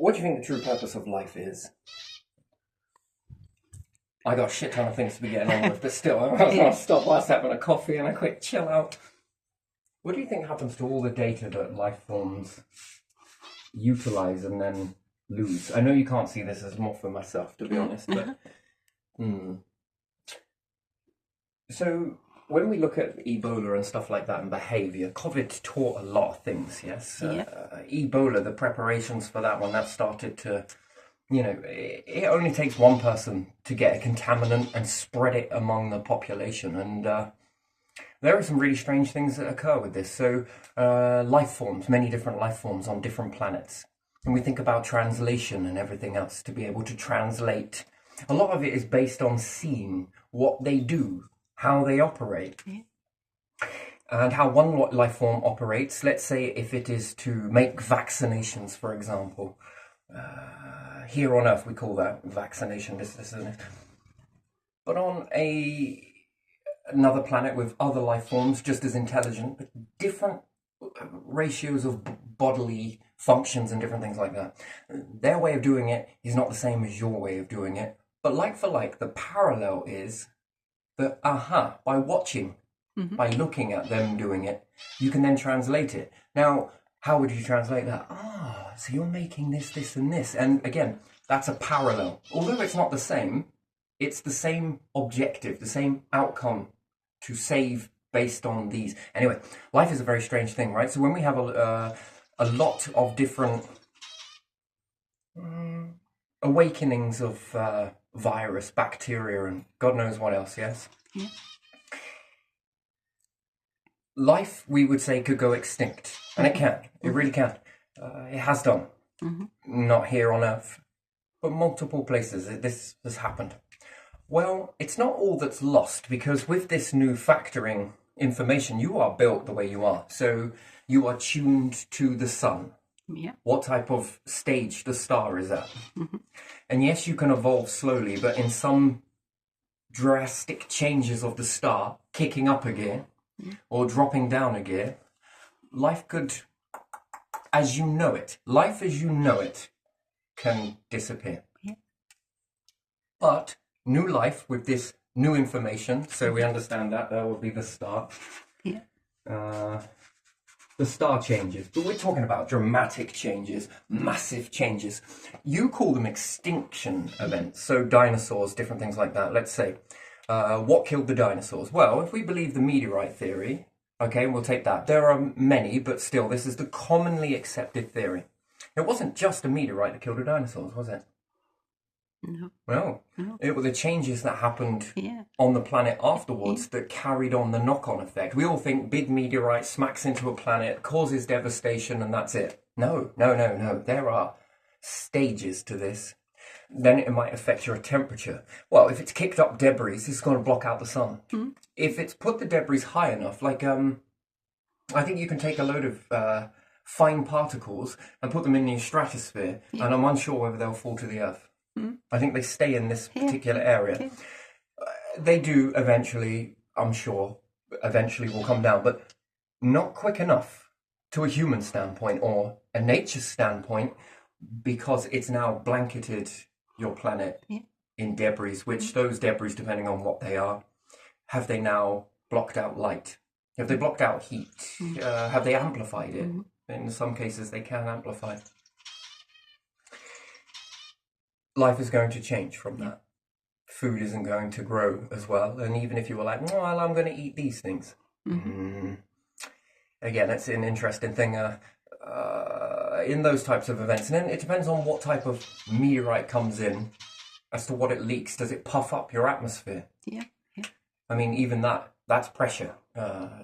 What do you think the true purpose of life is? I got a shit ton of things to be getting on with, but still, I was going to stop whilst having a coffee and a quick chill out. What do you think happens to all the data that life forms utilize and then lose? I know you can't see this as more for myself, to be honest, but... So, when we look at Ebola and stuff like that and behaviour, COVID taught a lot of things, yes? Ebola, the preparations for that one, that started to... You know, it only takes one person to get a contaminant and spread it among the population. And there are some really strange things that occur with this. So life forms, many different life forms on different planets. And we think about translation and everything else to be able to translate. A lot of it is based on seeing what they do, how they operate. And how one life form operates. Let's say if it is to make vaccinations, for example. Here on Earth, we call that vaccination. This. But on another planet with other life forms, just as intelligent, but different ratios of bodily functions and different things like that. Their way of doing it is not the same as your way of doing it. But like for like, the parallel is that, by watching, by looking at them doing it, you can then translate it. Now, how would you translate that? So you're making this, this, and this. And again, that's a parallel. Although it's not the same, it's the same objective, the same outcome to save based on these. Anyway, life is a very strange thing, right? So when we have a lot of different awakenings of virus, bacteria, and God knows what else, yes? Yeah. Life, we would say, could go extinct. And it can. It really can. It has done. Not here on Earth, but multiple places. This has happened. Well, it's not all that's lost, because with this new factoring information, you are built the way you are. So you are tuned to the sun. Yeah. What type of stage the star is at. And yes, you can evolve slowly, but in some drastic changes of the star, kicking up a gear or dropping down a gear, life could, as you know it, life as you know it can disappear. Yeah. But new life with this new information, so we understand that will be the start. Yeah. The star changes, but we're talking about dramatic changes, massive changes. You call them extinction events, so dinosaurs, different things like that. Let's say, what killed the dinosaurs? Well, if we believe the meteorite theory, okay, we'll take that. There are many, but still, this is the commonly accepted theory. It wasn't just a meteorite that killed the dinosaurs, was it? No. Well, it were the changes that happened on the planet afterwards that carried on the knock-on effect. We all think big meteorite smacks into a planet, causes devastation, and that's it. No. There are stages to this. Then it might affect your temperature. Well, if it's kicked up debris, it's going to block out the sun. If it's put the debris high enough, like I think you can take a load of fine particles and put them in the stratosphere, and I'm unsure whether they'll fall to the Earth. I think they stay in this particular area. They do eventually, I'm sure, will come down, but not quick enough to a human standpoint or a nature standpoint, because it's now blanketed your planet in debris, which those debris, depending on what they are, have they now blocked out light? Have they blocked out heat? Have they amplified it? In some cases, they can amplify. Life is going to change from that. Food isn't going to grow as well. And even if you were like, well, I'm going to eat these things. Again, that's an interesting thing in those types of events. And then it depends on what type of meteorite comes in as to what it leaks. Does it puff up your atmosphere? Yeah. I mean, even that's pressure.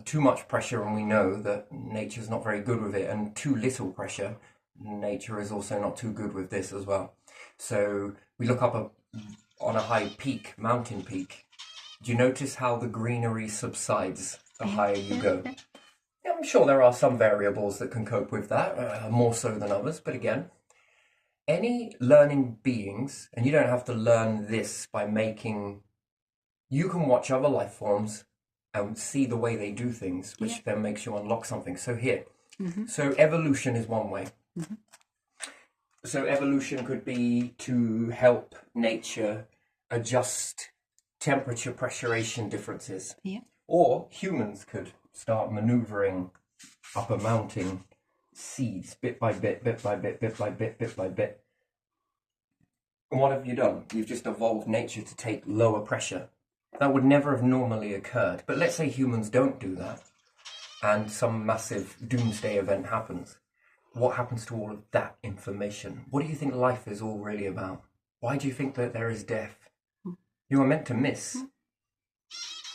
Too much pressure, and we know that nature's not very good with it. And too little pressure, nature is also not too good with this as well. So we look up on a high peak, mountain peak. Do you notice how the greenery subsides the higher you go? Yeah, I'm sure there are some variables that can cope with that, more so than others. But again, any learning beings, and you don't have to learn this by making... You can watch other life forms and see the way they do things, which then makes you unlock something. So here, so evolution is one way. So evolution could be to help nature adjust temperature pressurization differences. Yeah. Or humans could start maneuvering up a mountain seeds bit by bit, bit by bit, bit by bit, bit by bit. And what have you done? You've just evolved nature to take lower pressure. That would never have normally occurred. But let's say humans don't do that and some massive doomsday event happens. What happens to all of that information? What do you think life is all really about? Why do you think that there is death? You are meant to miss.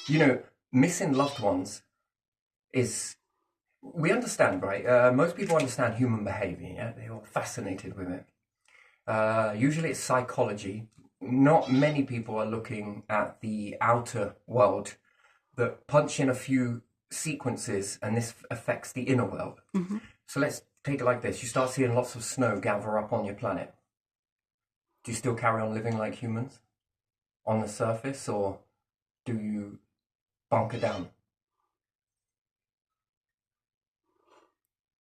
You know, missing loved ones is... We understand, right? Most people understand human behavior, yeah? They're all fascinated with it. Usually it's psychology. Not many people are looking at the outer world that punch in a few sequences and this affects the inner world. Mm-hmm. So let's take it like this. You start seeing lots of snow gather up on your planet. Do you still carry on living like humans on the surface, or do you bunker down?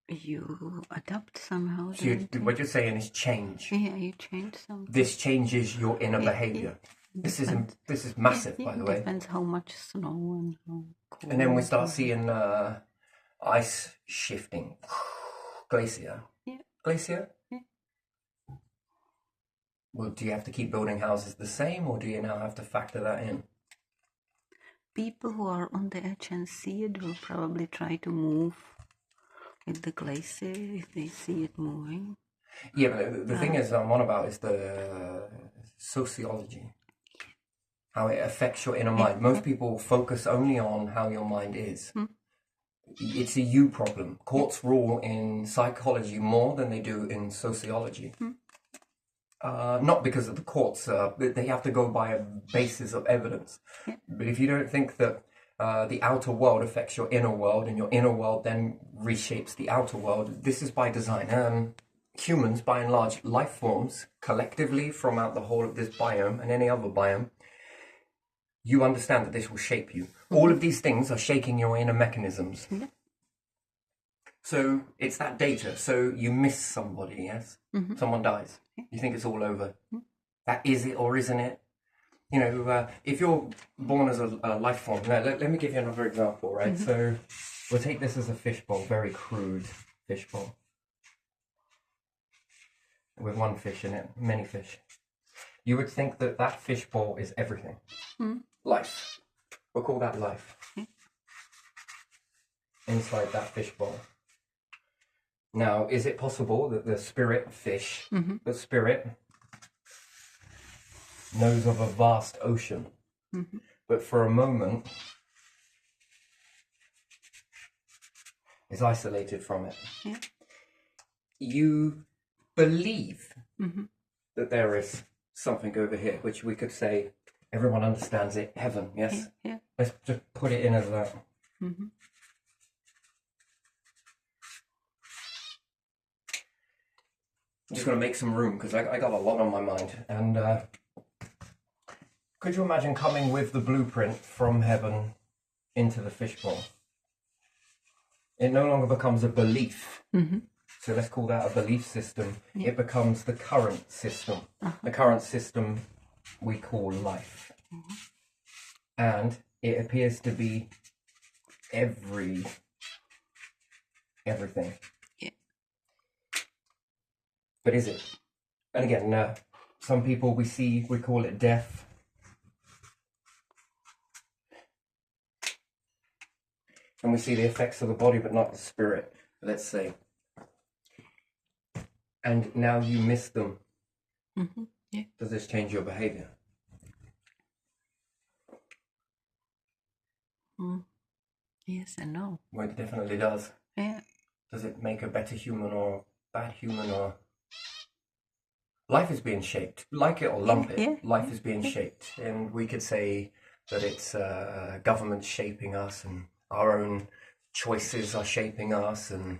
You adapt somehow. So what you're saying is change. Yeah, you change something. This changes your inner behavior. This is massive, by the way. Depends how much snow and how cold. And then we start seeing ice shifting. Glacier. Yeah. Glacier? Yeah. Well, do you have to keep building houses the same, or do you now have to factor that in? People who are on the edge and see it will probably try to move with the glacier if they see it moving. Yeah, but the thing is I'm on about is the sociology. How it affects your inner mind. Most people focus only on how your mind is. It's a you problem. Courts rule in psychology more than they do in sociology. Not because of the courts. They have to go by a basis of evidence. But if you don't think that the outer world affects your inner world, and your inner world then reshapes the outer world, this is by design. Humans, by and large, life forms, collectively from out the whole of this biome and any other biome, you understand that this will shape you. All of these things are shaking your inner mechanisms. So it's that data. So you miss somebody, yes? Someone dies. You think it's all over. That is it or isn't it? You know, if you're born as a life form... Now, let me give you another example, right? So we'll take this as a fishbowl, very crude fishbowl. With one fish in it, many fish. You would think that that fishbowl is everything. Life. We'll call that life. Inside that fishbowl. Now, is it possible that the spirit fish, the spirit, knows of a vast ocean, but for a moment is isolated from it? You believe that there is something over here, which we could say everyone understands it, heaven, yes? Let's just put it in as that. I'm just going to make some room because I got a lot on my mind. And could you imagine coming with the blueprint from heaven into the fishbowl? It no longer becomes a belief. So let's call that a belief system. It becomes the current system. The current system we call life. And it appears to be everything. But is it? And again, some people we call it death. And we see the effects of the body, but not the spirit, let's say. And now you miss them. Does this change your behavior? Yes and no. Well, it definitely does. Yeah. Does it make a better human or bad human, or... Life is being shaped. Like it or lump it, life is being shaped. And we could say that it's government shaping us, and our own choices are shaping us, and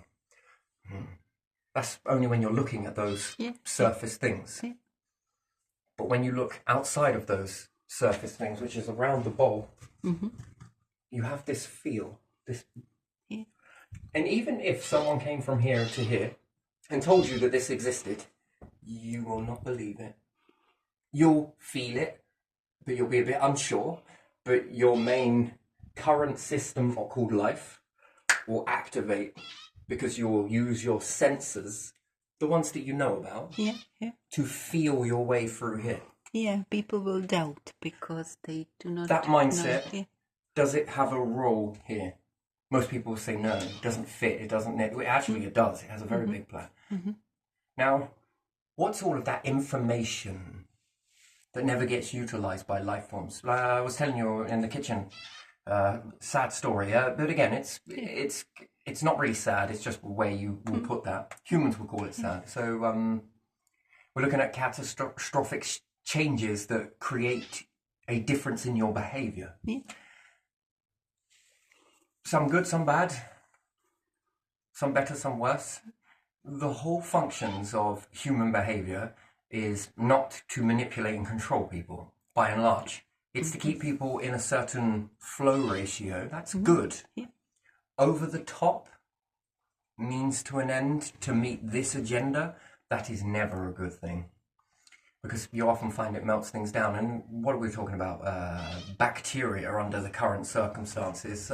that's only when you're looking at those surface things. But when you look outside of those surface things, which is around the bowl, you have this feel, this... And even if someone came from here to here and told you that this existed, you will not believe it. You'll feel it, but you'll be a bit unsure. But your main current system called life will activate because you'll use your senses, the ones that you know about, to feel your way through here. Yeah, people will doubt because they do not That mindset, know. does it have a role here? Most people say no, it doesn't fit, it doesn't... Actually, it does. It has a very big plan. Now, what's all of that information that never gets utilized by life forms? I was telling you in the kitchen, sad story, but again, it's not really sad, it's just where you will put that. Humans will call it sad. So we're looking at catastrophic changes that create a difference in your behavior. Some good, some bad, some better, some worse. The whole functions of human behavior is not to manipulate and control people, by and large. It's to keep people in a certain flow ratio. That's good. Over the top, means to an end, to meet this agenda, that is never a good thing. Because you often find it melts things down. And what are we talking about? Bacteria under the current circumstances.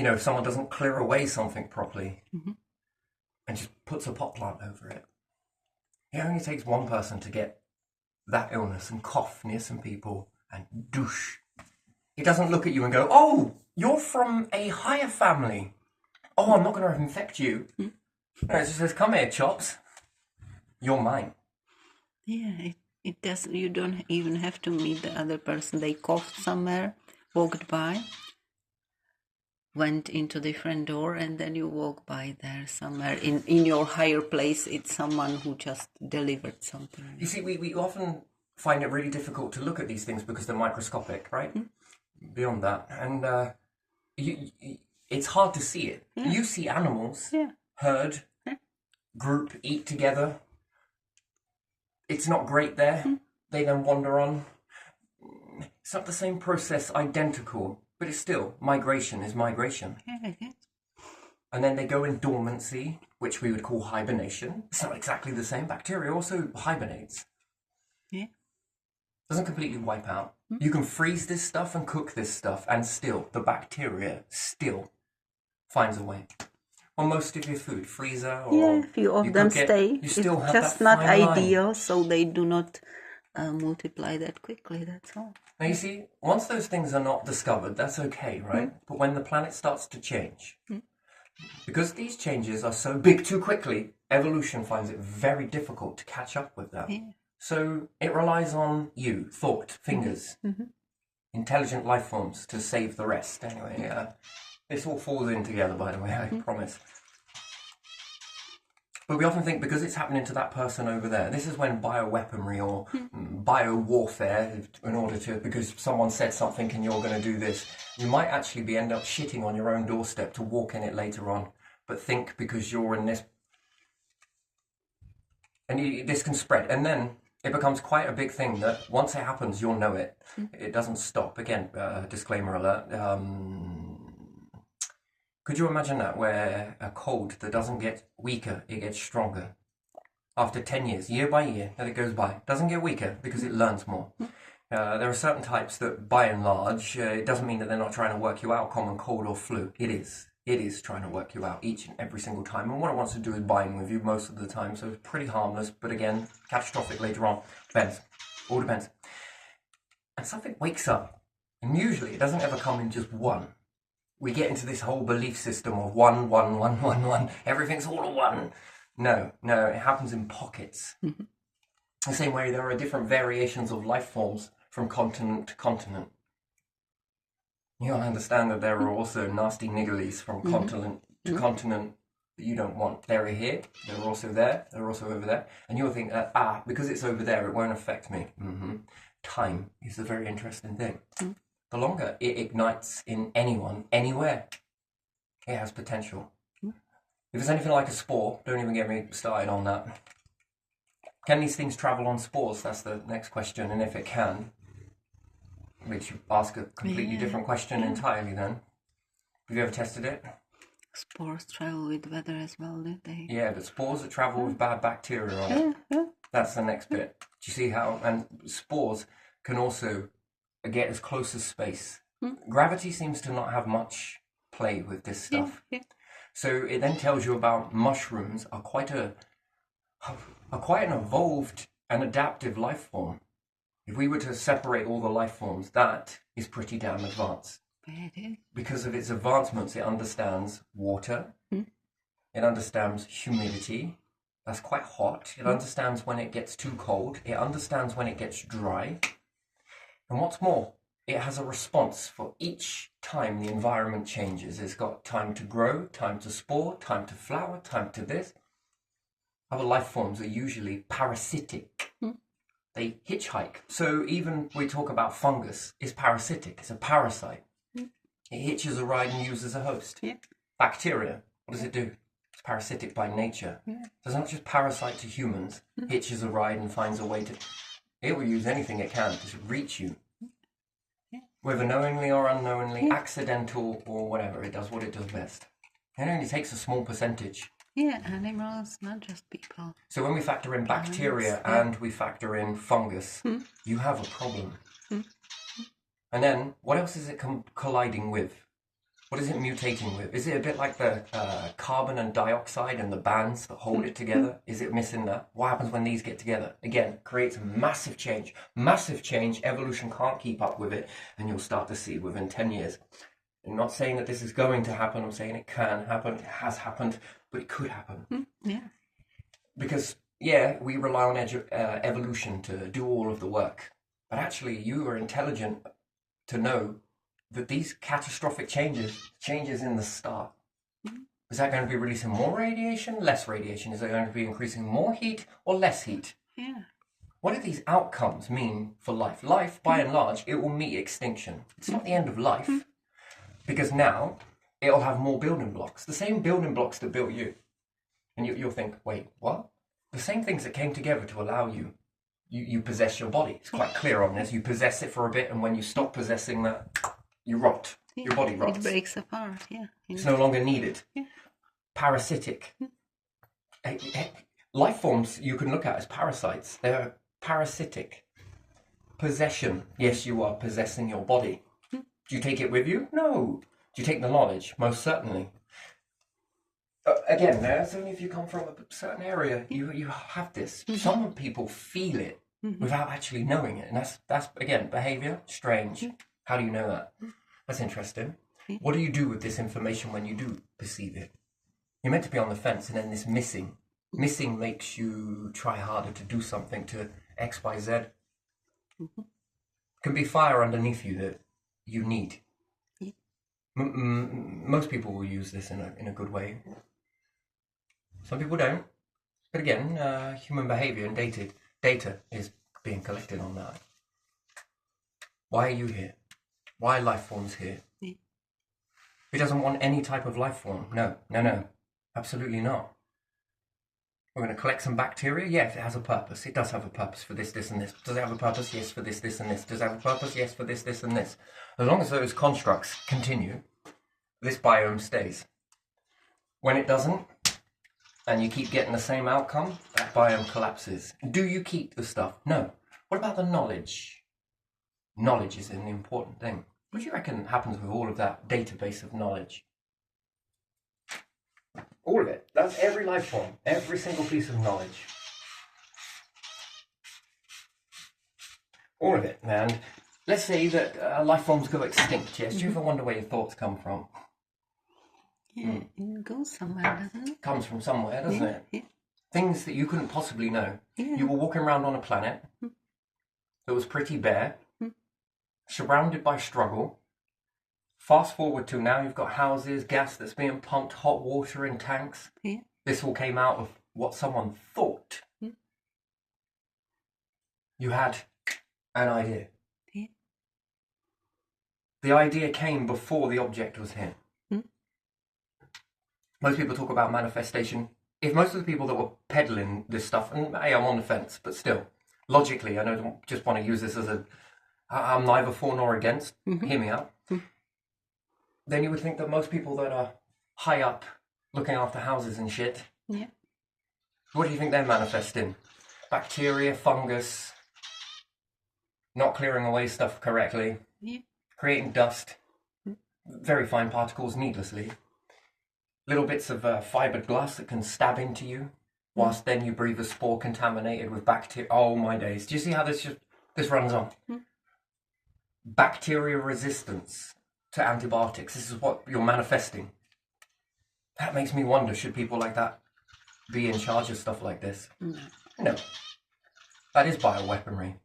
If someone doesn't clear away something properly and just puts a pot plant over it, it only takes one person to get that illness and cough near some people and douche. It doesn't look at you and go, oh, you're from a higher family. Oh, I'm not going to infect you. No, it just says, come here, Chops. You're mine. Yeah, it does. You don't even have to meet the other person. They coughed somewhere, walked by, went into different door, and then you walk by there somewhere. In your higher place, it's someone who just delivered something. You see, we often find it really difficult to look at these things because they're microscopic, right? Beyond that. And it's hard to see it. You see animals, herd, group, eat together. It's not great there. They then wander on. It's not the same process, identical, but it's still, migration is migration. And then they go in dormancy, which we would call hibernation. It's not exactly the same. Bacteria also hibernates. Doesn't completely wipe out. You can freeze this stuff and cook this stuff, and still, the bacteria still finds a way. On most of your food, freezer or few of them stay. You still it's have just that not fine ideal, line. so they do not multiply that quickly. That's all. Now you see, once those things are not discovered, that's okay, right? But when the planet starts to change, because these changes are so big too quickly, evolution finds it very difficult to catch up with that. So it relies on you, thought, fingers, intelligent life forms to save the rest. Anyway, this all falls in together, by the way, I promise. But we often think because it's happening to that person over there, this is when bioweaponry or bio-warfare, because someone said something and you're going to do this, you might actually end up shitting on your own doorstep to walk in it later on. But think because you're in this... And this can spread. And then it becomes quite a big thing that once it happens, you'll know it. It doesn't stop. Again, disclaimer alert. Could you imagine that, where a cold that doesn't get weaker, it gets stronger? After 10 years, year by year, that it goes by, doesn't get weaker because it learns more. There are certain types that, by and large, it doesn't mean that they're not trying to work you out, common cold or flu. It is. It is trying to work you out each and every single time. And what it wants to do is bind with you most of the time. So it's pretty harmless, but again, catastrophic later on. Depends. All depends. And something wakes up. And usually it doesn't ever come in just one. We get into this whole belief system of one. Everything's all a one. No, it happens in pockets. The same way there are different variations of life forms from continent to continent. You'll understand that there are also nasty nigglies from continent to continent that you don't want. They're here, they're also there, they're also over there. And you'll think, because it's over there, it won't affect me. Time is a very interesting thing. The longer it ignites in anyone, anywhere, it has potential. If it's anything like a spore, don't even get me started on that. Can these things travel on spores? That's the next question. And if it can, which you ask a completely different question entirely then. Have you ever tested it? Spores travel with weather as well, don't they? Yeah, the spores that travel with bad bacteria on it. Yeah. That's the next bit. Do you see how? And spores can also get as close as space. Gravity seems to not have much play with this stuff. Yeah. So it then tells you about mushrooms are quite an evolved and adaptive life form. If we were to separate all the life forms, that is pretty damn advanced. It is. Because of its advancements, it understands water. It understands humidity. That's quite hot. It understands when it gets too cold. It understands when it gets dry. And what's more, it has a response for each time the environment changes. It's got time to grow, time to spore, time to flower, time to this. Other life forms are usually parasitic. They hitchhike. So even we talk about fungus, it's parasitic. It's a parasite. It hitches a ride and uses a host. Yeah. Bacteria, what does it do? It's parasitic by nature. So it's not just parasite to humans, hitches a ride and finds a way to... It will use anything it can to reach you. Whether knowingly or unknowingly, accidental or whatever, it does what it does best. It only takes a small percentage. Yeah, animals, not just people. So when we factor in bacteria and we factor in fungus, you have a problem. And then, what else is it colliding with? What is it mutating with? Is it a bit like the carbon and dioxide and the bands that hold it together? Is it missing that? What happens when these get together? Again, creates a massive change. Massive change. Evolution can't keep up with it. And you'll start to see within 10 years. I'm not saying that this is going to happen. I'm saying it can happen. It has happened. But it could happen. Yeah. Because, yeah, we rely on evolution to do all of the work. But actually, you are intelligent to know that these catastrophic changes in the start, is that going to be releasing more radiation, less radiation? Is it going to be increasing more heat or less heat? Yeah. What do these outcomes mean for life? Life, by and large, it will meet extinction. It's not the end of life, because now it'll have more building blocks, the same building blocks that built you. And you'll think, wait, what? The same things that came together to allow you. You possess your body. It's quite clear on this. You possess it for a bit, and when you stop possessing that, you rot. Yeah. Your body rots. It breaks apart, yeah. It's no longer needed. Yeah. Parasitic. Life forms you can look at as parasites. They're parasitic. Possession. Yes, you are possessing your body. Do you take it with you? No. Do you take the knowledge? Most certainly. Again, that's only if you come from a certain area. You have this. Some people feel it without actually knowing it, and that's again behavior. Strange. How do you know that? That's interesting. What do you do with this information when you do perceive it? You're meant to be on the fence, and then this missing makes you try harder to do something to X, Y, Z. Can be fire underneath you that you need. Most people will use this in a good way. Some people don't. But again, human behavior and data is being collected on that. Why are you here? Why are life forms here? He doesn't want any type of life form. No. Absolutely not. We're going to collect some bacteria? Yes, it has a purpose. It does have a purpose for this, this, and this. Does it have a purpose? Yes, for this, this, and this. Does it have a purpose? Yes, for this, this, and this. As long as those constructs continue, this biome stays. When it doesn't, and you keep getting the same outcome, that biome collapses. Do you keep the stuff? No. What about the knowledge? Knowledge is an important thing. What do you reckon happens with all of that database of knowledge? All of it. That's every life form. Every single piece of knowledge. All of it. And let's say that life forms go extinct, yes? Do you ever wonder where your thoughts come from? Yeah, it goes somewhere, doesn't it? Comes from somewhere, doesn't it? Yeah. Things that you couldn't possibly know. Yeah. You were walking around on a planet that was pretty bare, surrounded by struggle. Fast forward to now, you've got houses, gas that's being pumped, hot water in tanks. Yeah. This all came out of what someone thought. You had an idea. Yeah. The idea came before the object was here. Most people talk about manifestation. If most of the people that were peddling this stuff, and hey, I'm on the fence, but still, logically, I don't just want to use this as I'm neither for nor against, hear me out. Then you would think that most people that are high up looking after houses and shit. Yeah. What do you think they're manifesting? Bacteria, fungus, not clearing away stuff correctly, creating dust, very fine particles needlessly, little bits of fibered glass that can stab into you, whilst then you breathe a spore contaminated with bacteria. Oh my days. Do you see how this runs on? Bacteria resistance to antibiotics. This is what you're manifesting. That makes me wonder, should people like that be in charge of stuff like this? No. That is bioweaponry.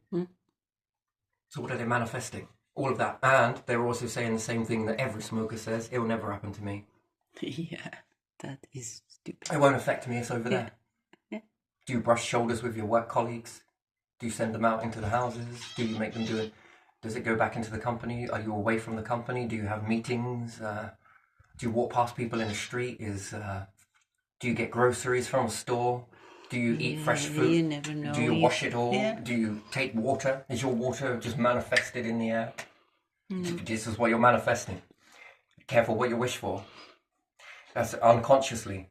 So what are they manifesting? All of that. And they're also saying the same thing that every smoker says, it will never happen to me. Yeah, that is stupid. It won't affect me, it's over there. Yeah. Do you brush shoulders with your work colleagues? Do you send them out into the houses? Do you make them do it? Does it go back into the company? Are you away from the company? Do you have meetings? Do you walk past people in the street? Do you get groceries from a store? Do you eat fresh food? You never know. Do you wash it all? Yeah. Do you take water? Is your water just manifested in the air? This is what you're manifesting. Be careful what you wish for. That's unconsciously.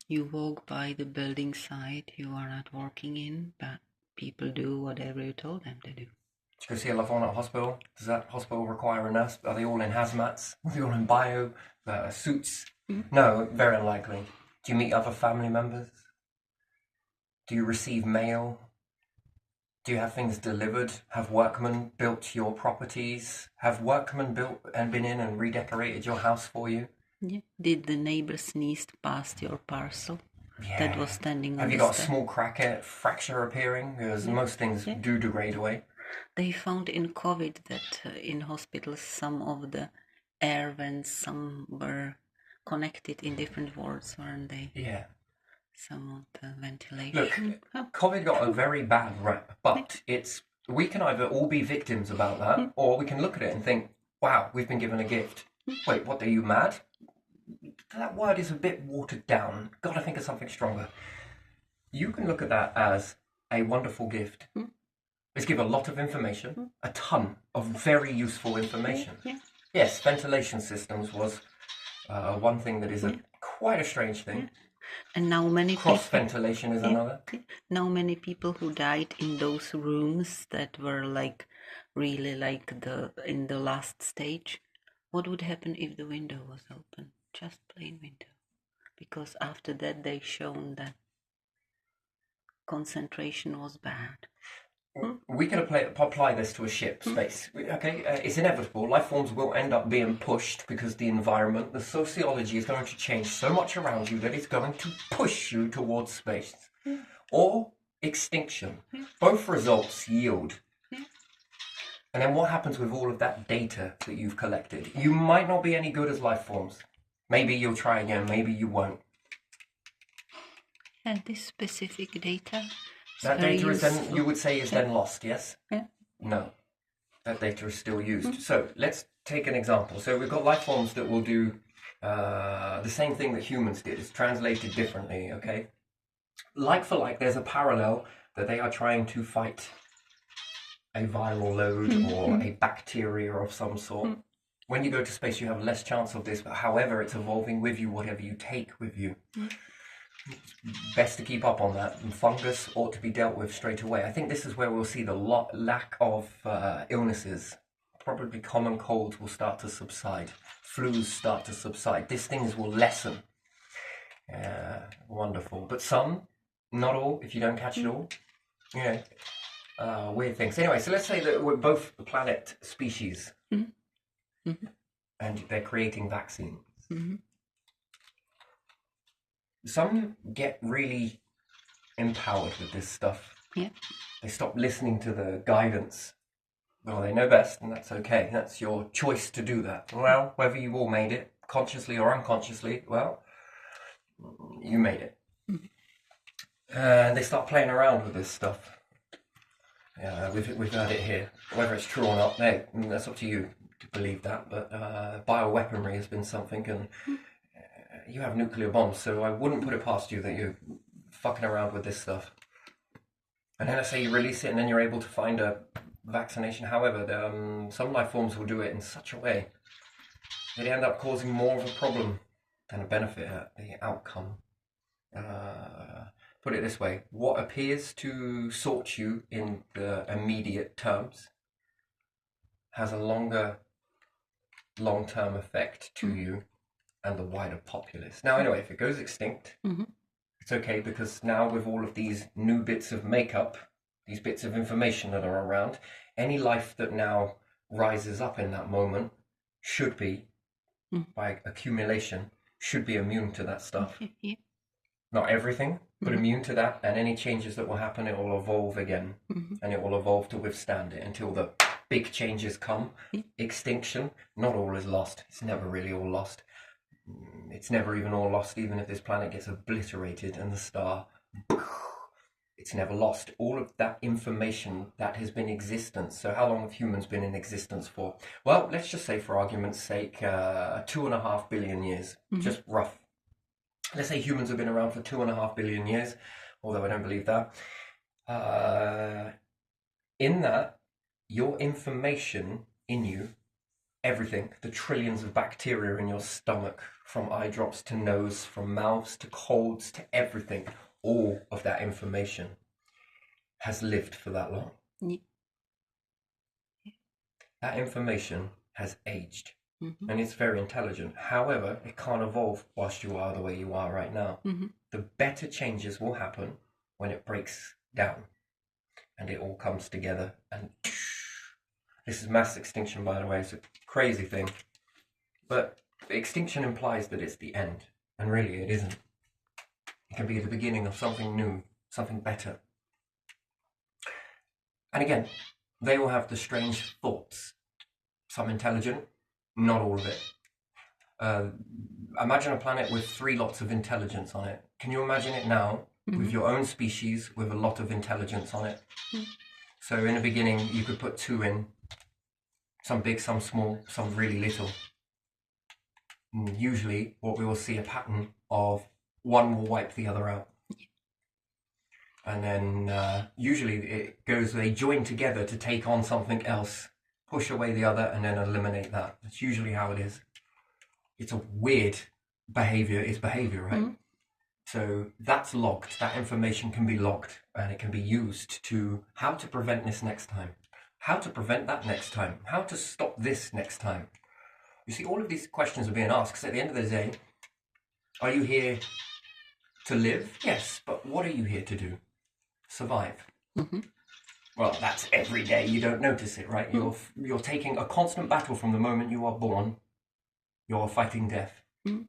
You walk by the building site you are not working in, but people do whatever you told them to do. Did you go see a loved one at a hospital? Does that hospital require a nurse? Are they all in hazmats? Are they all in bio suits? No, very unlikely. Do you meet other family members? Do you receive mail? Do you have things delivered? Have workmen built your properties? Have workmen built and been in and redecorated your house for you? Yeah. Did the neighbor sneeze past your parcel that was standing on Have you the got a step? small fracture appearing? Because most things do degrade away. They found in COVID that in hospitals some of the air vents, some were connected in different wards, weren't they? Yeah. Some of the ventilation. Look, COVID got a very bad rap, but we can either all be victims about that, or we can look at it and think, wow, we've been given a gift. Wait, what, are you mad? That word is a bit watered down. Gotta think of something stronger. You can look at that as a wonderful gift. It's given a lot of information, a ton of very useful information. Yes, ventilation systems was one thing that is quite a strange thing. And now many Cross ventilation is another. Now many people who died in those rooms that were like really like in the last stage. What would happen if the window was open? Just plain window. Because after that they shown that concentration was bad. We can apply this to a ship space. Okay, it's inevitable. Life forms will end up being pushed because the environment, the sociology is going to change so much around you that it's going to push you towards space or extinction. Both results yield. And then what happens with all of that data that you've collected? You might not be any good as life forms. Maybe you'll try again, maybe you won't. And this specific data... That data is then, you would say, is then lost, yes? Yeah. No. That data is still used. So let's take an example. So we've got life forms that will do the same thing that humans did. It's translated differently, okay? Like for like, there's a parallel that they are trying to fight a viral load or a bacteria of some sort. When you go to space, you have less chance of this, but however, it's evolving with you, whatever you take with you. Best to keep up on that. And fungus ought to be dealt with straight away. I think this is where we'll see the lack of illnesses. Probably common colds will start to subside. Flus start to subside. These things will lessen. Wonderful. But some, not all, if you don't catch it all. You know, weird things. Anyway, so let's say that we're both planet species. And they're creating vaccines. Some get really empowered with this stuff. Yeah. They stop listening to the guidance. Well, they know best, and that's okay. That's your choice to do that. Well, whether you all made it, consciously or unconsciously, well, you made it. And they start playing around with this stuff. We've heard it here. Whether it's true or not, hey, that's up to you to believe that. But bioweaponry has been something, and you have nuclear bombs, so I wouldn't put it past you that you're fucking around with this stuff. And then let's say you release it and then you're able to find a vaccination. However, some life forms will do it in such a way They end up causing more of a problem than a benefit at the outcome. Put it this way, what appears to sort you in the immediate terms has a longer long-term effect to you and the wider populace. Now, anyway, if it goes extinct, it's okay, because now with all of these new bits of makeup, these bits of information that are around, any life that now rises up in that moment should be, by accumulation, should be immune to that stuff. Yeah. Not everything, but immune to that, and any changes that will happen, it will evolve again, and it will evolve to withstand it until the big changes come. Extinction, not all is lost. It's never really all lost. It's never even all lost, even if this planet gets obliterated and the star, it's never lost. All of that information that has been in existence. So how long have humans been in existence for? Well, let's just say, for argument's sake, 2.5 billion years, just rough. Let's say humans have been around for 2.5 billion years, although I don't believe that. In that, your information in you, everything, the trillions of bacteria in your stomach, from eye drops to nose, from mouths to colds to everything, all of that information has lived for that long. Yeah. That information has aged. And it's very intelligent. However, it can't evolve whilst you are the way you are right now. The better changes will happen when it breaks down and it all comes together. And this is mass extinction, by the way. It's a crazy thing. But extinction implies that it's the end. And really, it isn't. It can be the beginning of something new, something better. And again, they will have the strange thoughts. Some intelligent, not all of it. Imagine a planet with 3 lots of intelligence on it. Can you imagine it now with your own species with a lot of intelligence on it? So in the beginning, you could put 2 in, some big, some small, some really little. And usually, what we will see a pattern of one will wipe the other out. And then usually it goes, they join together to take on something else, push away the other, and then eliminate that. That's usually how it is. It's a weird behavior. It's behavior, right? So that's logged. That information can be logged, and it can be used to how to prevent this next time, how to prevent that next time, how to stop this next time. You see, all of these questions are being asked because at the end of the day, are you here to live? Yes, but what are you here to do? Survive. Well, that's every day. You don't notice it, right? You're taking a constant battle from the moment you are born. You're fighting death. It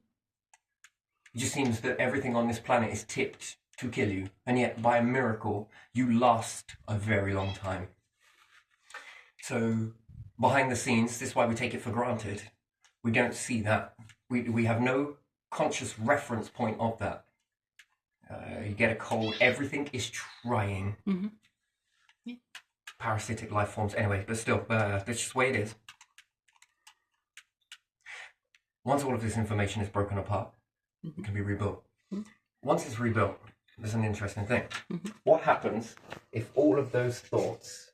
just seems that everything on this planet is tipped to kill you, and yet by a miracle you last a very long time. So behind the scenes, this is why we take it for granted. We don't see that. We have no conscious reference point of that. You get a cold, everything is trying. Parasitic life forms, anyway, but still, that's just the way it is. Once all of this information is broken apart, it can be rebuilt. Once it's rebuilt, there's an interesting thing. What happens if all of those thoughts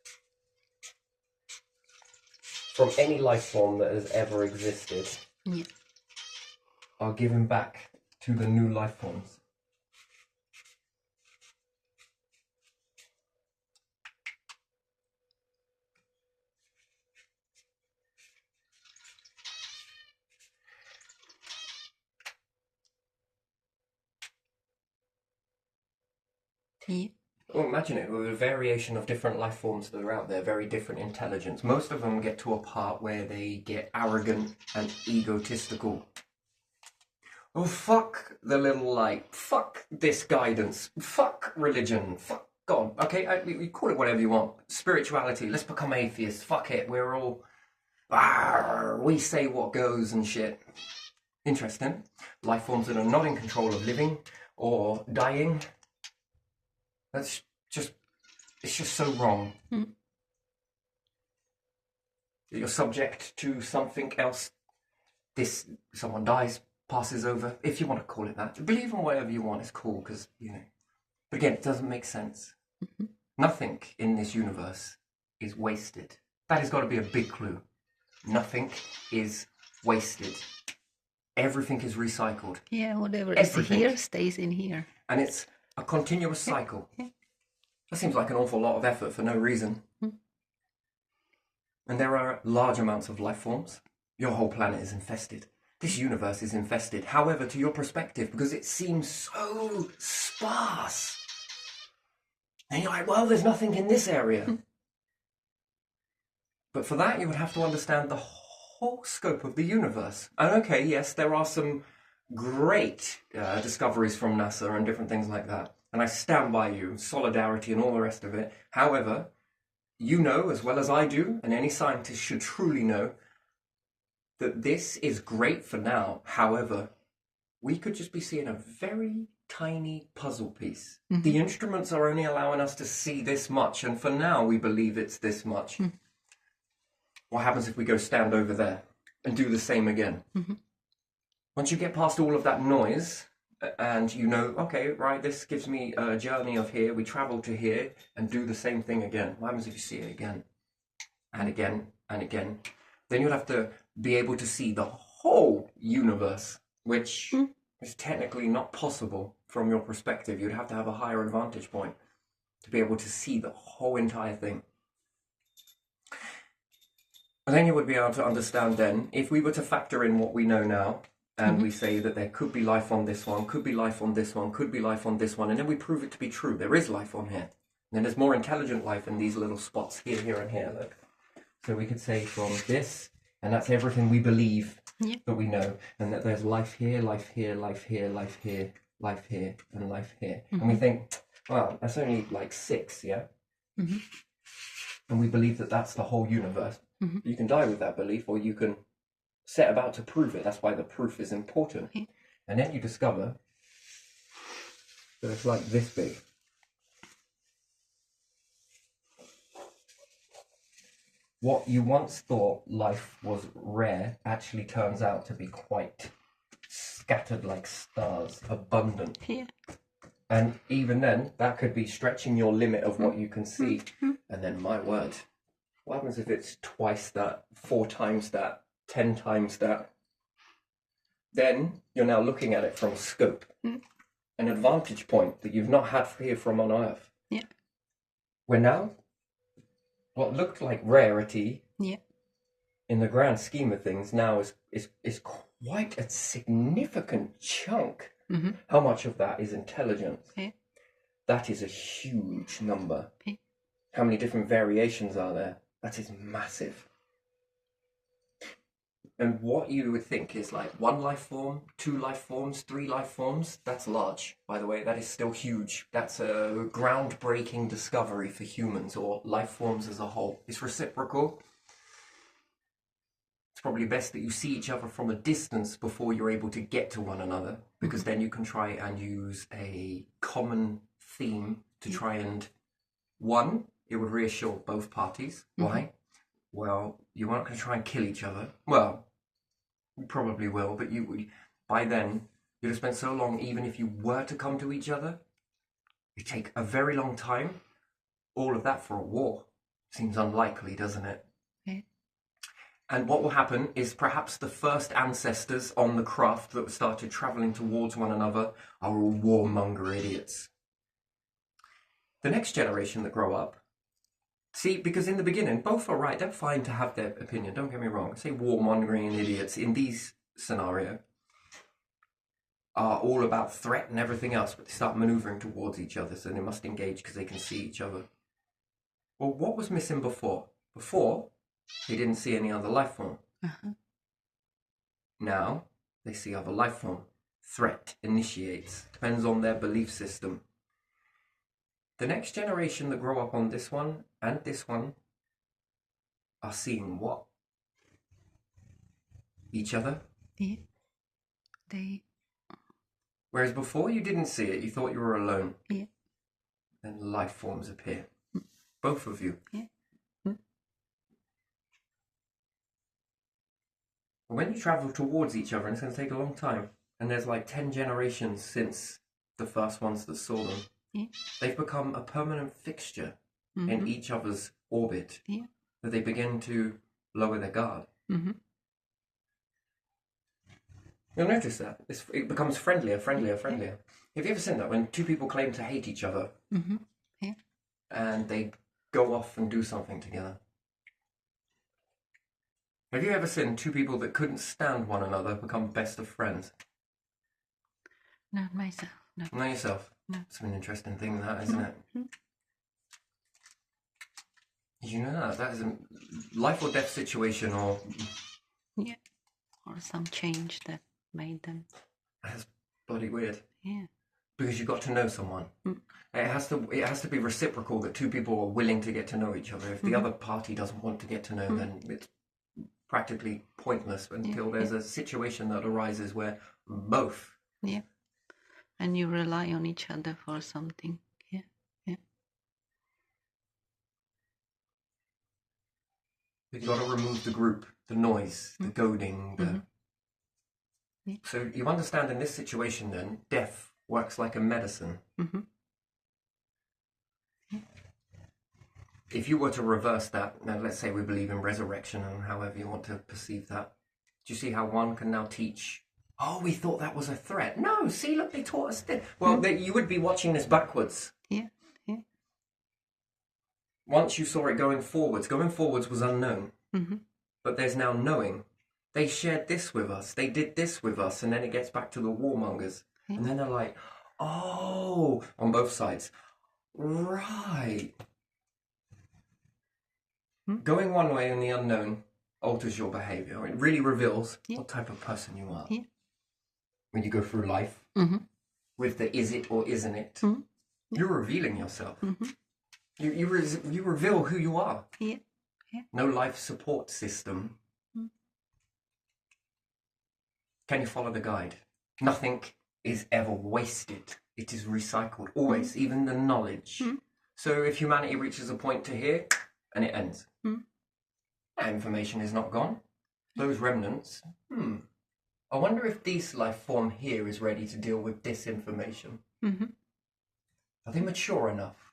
from any life form that has ever existed are given back to the new life forms? Well, imagine it with a variation of different life forms that are out there, very different intelligence. Most of them get to a part where they get arrogant and egotistical. Oh, fuck the little light. Fuck this guidance. Fuck religion. Fuck God. Okay, we call it whatever you want. Spirituality. Let's become atheists. Fuck it. We're all... we say what goes and shit. Interesting. Life forms that are not in control of living or dying. That's just, it's just so wrong. You're subject to something else. Someone dies, passes over, if you want to call it that. Believe in whatever you want, it's cool, because, you know. But again, it doesn't make sense. Nothing in this universe is wasted. That has got to be a big clue. Nothing is wasted. Everything is recycled. Yeah, whatever Everything. is here stays in here. And it's a continuous cycle. Yeah. That seems like an awful lot of effort for no reason. And there are large amounts of life forms. Your whole planet is infested. This universe is infested. However, to your perspective, because it seems so sparse. And you're like, well, there's nothing in this area. But for that, you would have to understand the whole scope of the universe. And okay, yes, there are some great discoveries from NASA and different things like that. And I stand by you, solidarity and all the rest of it. However, you know as well as I do, and any scientist should truly know, that this is great for now. However, we could just be seeing a very tiny puzzle piece. The instruments are only allowing us to see this much, and for now we believe it's this much. What happens if we go stand over there and do the same again? Once you get past all of that noise, and you know, okay, right, this gives me a journey of here, we travel to here and do the same thing again. What happens if you see it again and again and again? Then you'll have to be able to see the whole universe, which is technically not possible from your perspective. You'd have to have a higher advantage point to be able to see the whole entire thing. And then you would be able to understand then, if we were to factor in what we know now, and we say that there could be life on this one, could be life on this one, could be life on this one, and then we prove it to be true. There is life on here. And then there's more intelligent life in these little spots here, here, and here. Look. So we could say from this, and that's everything we believe that we know, and that there's life here, life here, life here, life here, life here, and life here. And we think, well, that's only like 6, yeah? And we believe that that's the whole universe. You can die with that belief, or you can set about to prove it. That's why the proof is important. And then you discover that it's like this big. What you once thought life was rare actually turns out to be quite scattered like stars, abundant. And even then, that could be stretching your limit of what you can see. And then, my word, what happens if it's twice that, 4 times that, 10 times that? Then you're now looking at it from scope, an advantage point that you've not had here from on Earth. Where now, what looked like rarity in the grand scheme of things now is quite a significant chunk. How much of that is intelligence? That is a huge number. How many different variations are there? That is massive. And what you would think is like 1 life form, 2 life forms, 3 life forms, that's large, by the way. That is still huge. That's a groundbreaking discovery for humans or life forms as a whole. It's reciprocal. It's probably best that you see each other from a distance before you're able to get to one another, because then you can try and use a common theme to try and, one, it would reassure both parties. Why? Well, you aren't going to try and kill each other. Well, you probably will, but by then, you'd have spent so long, even if you were to come to each other, it'd take a very long time. All of that for a war. Seems unlikely, doesn't it? And what will happen is perhaps the first ancestors on the craft that started traveling towards one another are all warmonger idiots. The next generation that grow up, see, because in the beginning, both are right. They're fine to have their opinion. Don't get me wrong. I say warmongering idiots in these scenarios are all about threat and everything else, but they start maneuvering towards each other, so they must engage because they can see each other. Well, what was missing before? Before, they didn't see any other life form. Now, they see other life form. Threat initiates. Depends on their belief system. The next generation that grow up on this one and this one are seeing what? Each other? Whereas before you didn't see it, you thought you were alone. Then life forms appear. Both of you. When you travel towards each other, and it's going to take a long time, and there's like 10 generations since the first ones that saw them, they've become a permanent fixture in each other's orbit, that they begin to lower their guard. You'll notice that. It becomes friendlier, friendlier, friendlier. Have you ever seen that when two people claim to hate each other Yeah. and they go off and do something together? Have you ever seen two people that couldn't stand one another become best of friends? Not myself. No. Not yourself. No. It's an interesting thing, that, isn't it? You know that? That is a life or death situation, or... Yeah. Or some change that made them. That's bloody weird. Yeah. Because you got to know someone. It has to be reciprocal, that two people are willing to get to know each other. If the other party doesn't want to get to know, then it's practically pointless until there's a situation that arises where both. Yeah. And you rely on each other for something. Yeah. Yeah. You've got to remove the group, the noise, the goading. Yeah. So you understand, in this situation then, death works like a medicine. If you were to reverse that, now let's say we believe in resurrection and however you want to perceive that, do you see how one can now teach, oh, we thought that was a threat. No, see, look, they taught us this. Well, you would be watching this backwards. Yeah. Yeah. Once you saw it going forwards was unknown. But there's now knowing. They shared this with us. They did this with us. And then it gets back to the warmongers. And then they're like, oh, on both sides. Right. Going one way in the unknown alters your behavior. It really reveals what type of person you are. Yeah. When you go through life with the is it or isn't it, you're revealing yourself. You reveal who you are. Yeah. Yeah. No life support system. Can you follow the guide? Nothing is ever wasted. It is recycled, always, even the knowledge. So if humanity reaches a point to here, and it ends, that information is not gone. Those remnants, I wonder if this life form here is ready to deal with this information. Are they mature enough?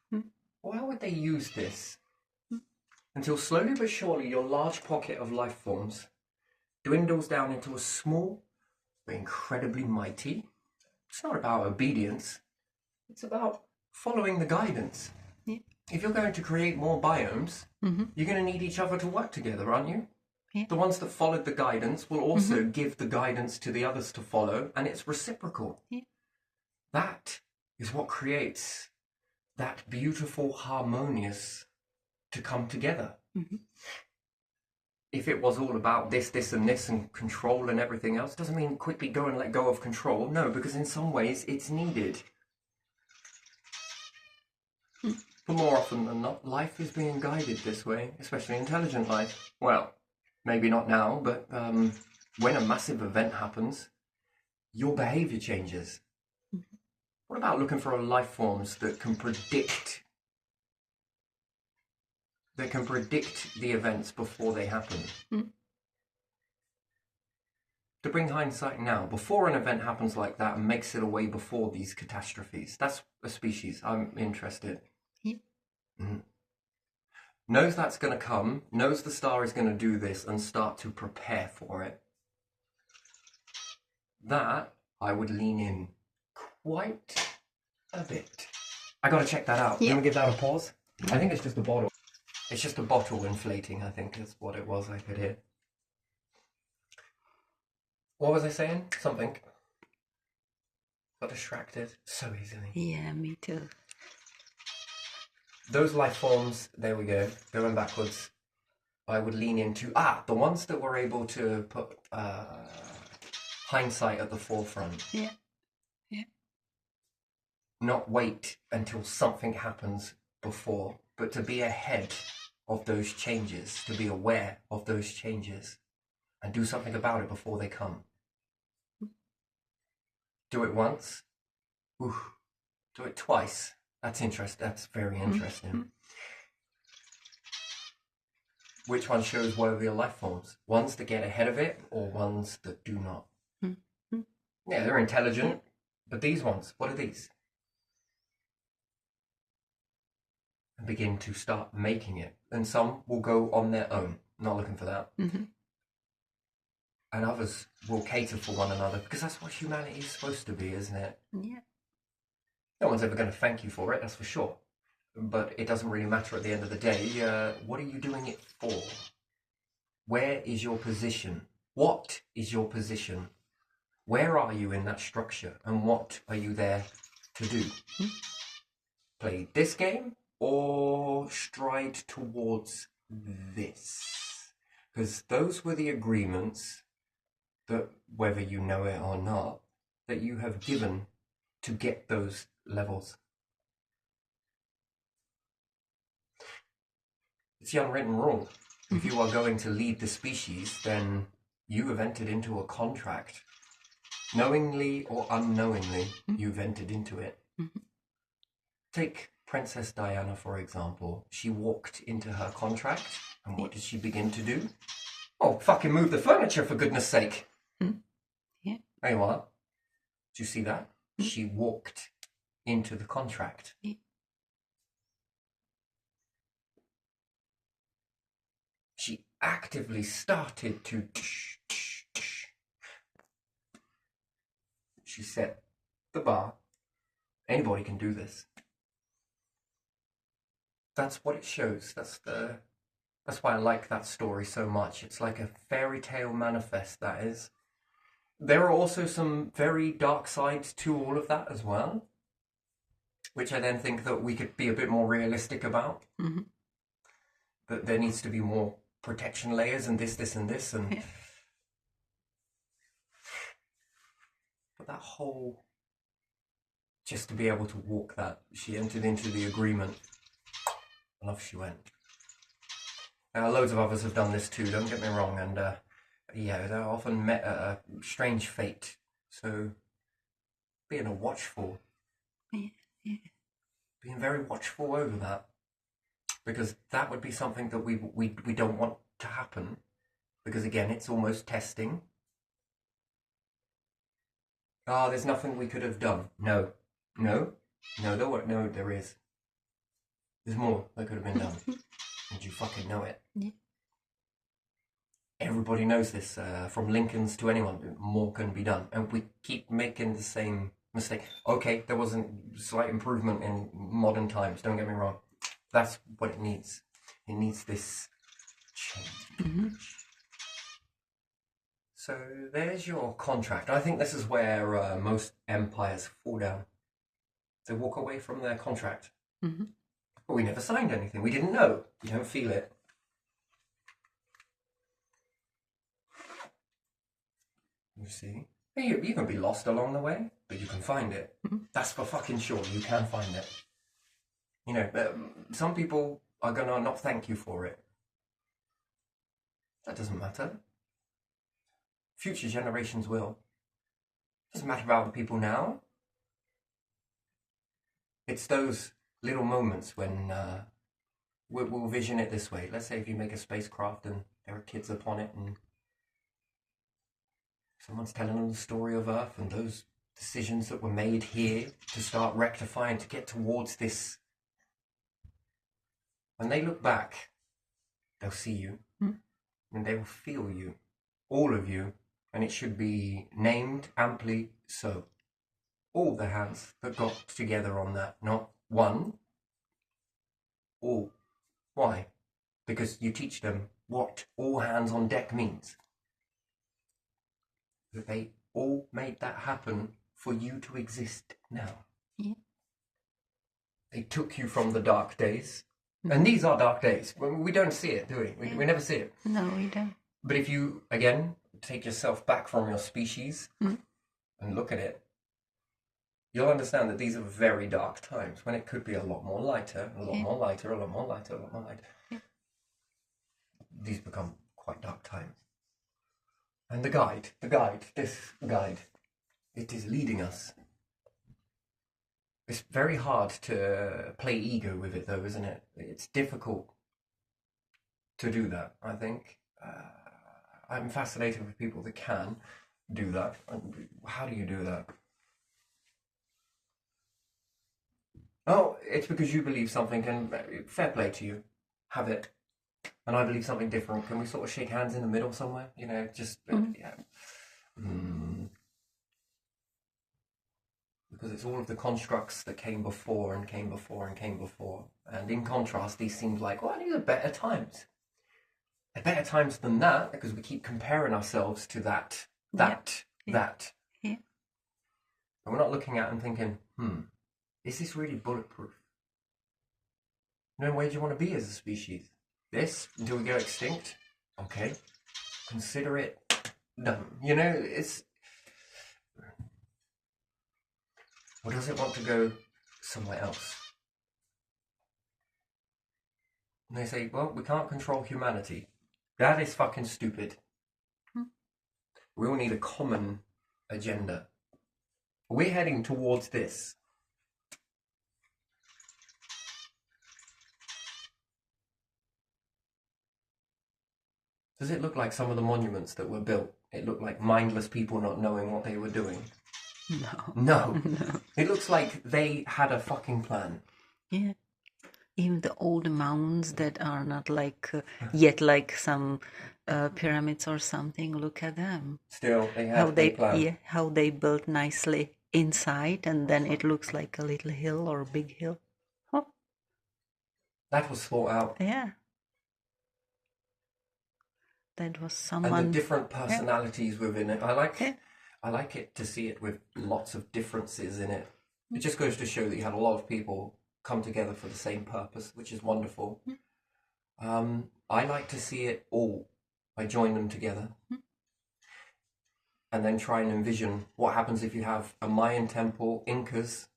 Or how would they use this? Until slowly but surely your large pocket of life forms dwindles down into a small but incredibly mighty. It's not about obedience. It's about following the guidance. Yeah. If you're going to create more biomes, you're going to need each other to work together, aren't you? Yeah. The ones that followed the guidance will also give the guidance to the others to follow, and it's reciprocal. Yeah. That is what creates that beautiful, harmonious to come together. If it was all about this, this, and this, and control and everything else, doesn't mean quickly go and let go of control. No, because in some ways it's needed. But more often than not, life is being guided this way, especially intelligent life. Well, maybe not now, but when a massive event happens, your behavior changes. What about looking for life forms that can predict the events before they happen? To bring hindsight now, before an event happens like that and makes it away before these catastrophes. That's a species I'm interested. Knows that's going to come, knows the star is going to do this, and start to prepare for it. That I would lean in quite a bit. I got to check that out. You want to give that a pause? I think it's just a bottle. It's just a bottle inflating, I think is what it was I could hear. What was I saying? Something. Got distracted so easily. Yeah, me too. Those life forms, there we go, going backwards. I would lean into, the ones that were able to put hindsight at the forefront. Yeah. Yeah. Not wait until something happens before, but to be ahead of those changes, to be aware of those changes and do something about it before they come. Do it once. Ooh. Do it twice. That's interesting. That's very interesting. Which one shows worthier life forms? Ones that get ahead of it or ones that do not? Yeah, they're intelligent, but these ones, what are these? And begin to start making it. And some will go on their own, not looking for that. and others will cater for one another, because that's what humanity is supposed to be, isn't it? Yeah. No one's ever going to thank you for it, that's for sure. But it doesn't really matter at the end of the day. What are you doing it for? Where is your position? What is your position? Where are you in that structure? And what are you there to do? Play this game or stride towards this? Because those were the agreements that, whether you know it or not, that you have given to get those levels. It's the unwritten rule. If you are going to lead the species, then you have entered into a contract. Knowingly or unknowingly, you've entered into it. Take Princess Diana, for example. She walked into her contract, and what did she begin to do? Oh, fucking move the furniture, for goodness sake. Yeah. There you are. Do you see that? She walked into the contract. Yeah. She actively started to... She set the bar. Anybody can do this. That's what it shows. That's why I like that story so much. It's like a fairy tale manifest, that is. There are also some very dark sides to all of that as well, which I then think that we could be a bit more realistic about. That there needs to be more protection layers and this and this, and Yeah. but that whole, just to be able to walk that, she entered into the agreement, and off she went. Now, loads of others have done this too, don't get me wrong, and yeah, they're often met at a strange fate. So being a watchful, being very watchful over that, because that would be something that we don't want to happen, because again, it's almost testing. There's nothing we could have done. No, there is. There's more that could have been done, and you fucking know it. Yeah. Everybody knows this, from Lincolns to anyone. More can be done, and we keep making the same mistake. Okay, there was a slight improvement in modern times. Don't get me wrong. That's what it needs. It needs this change. So there's your contract. I think this is where most empires fall down. They walk away from their contract. But we never signed anything. We didn't know. We don't feel it. You see? You can be lost along the way, but you can find it. That's for fucking sure. You can find it. You know, some people are going to not thank you for it. That doesn't matter. Future generations will. Doesn't matter about the people now. It's those little moments when we'll vision it this way. Let's say if you make a spacecraft and there are kids upon it and someone's telling them the story of Earth and those decisions that were made here to start rectifying to get towards this. When they look back, they'll see you and they will feel you, all of you, and it should be named amply so. All the hands that got together on that, not one, all. Why? Because you teach them what all hands on deck means. That they all made that happen for you to exist now. Yeah. They took you from the dark days. And these are dark days. We don't see it, do we? We never see it. No, we don't. But if you, again, take yourself back from your species and look at it, you'll understand that these are very dark times when it could be a lot more lighter, a lot more lighter, a lot more lighter, a lot more lighter. Yeah. These become quite dark times. And this guide, it is leading us. It's very hard to play ego with it, though, isn't it? It's difficult to do that, I think. I'm fascinated with people that can do that. How do you do that? Oh, it's because you believe something, and fair play to you. Have it. and I believe something different, can we sort of shake hands in the middle somewhere? You know, just yeah. Because it's all of the constructs that came before and came before and came before. And in contrast, these seemed like, well, these are better times. They're better times than that, because we keep comparing ourselves to that. Yeah. And we're not looking at and thinking, is this really bulletproof? No, where do you want to be as a species? This, until we go extinct? Okay. Consider it done. You know, it's... Or does it want to go somewhere else? And they say, well, we can't control humanity. That is fucking stupid. We all need a common agenda. We're heading towards this. Does it look like some of the monuments that were built? It looked like mindless people not knowing what they were doing. No. It looks like they had a fucking plan. Yeah. Even the old mounds that are not like yet like some pyramids or something. Look at them. Still, they had a plan. Yeah, how they built nicely inside, and then it looks like a little hill or a big hill. Oh. That was thought out. Yeah. That was someone. And the different personalities within it. I like it to see it with lots of differences in it. It just goes to show that you had a lot of people come together for the same purpose, which is wonderful. I like to see it all. I join them together. And then try and envision what happens if you have a Mayan temple, Incas,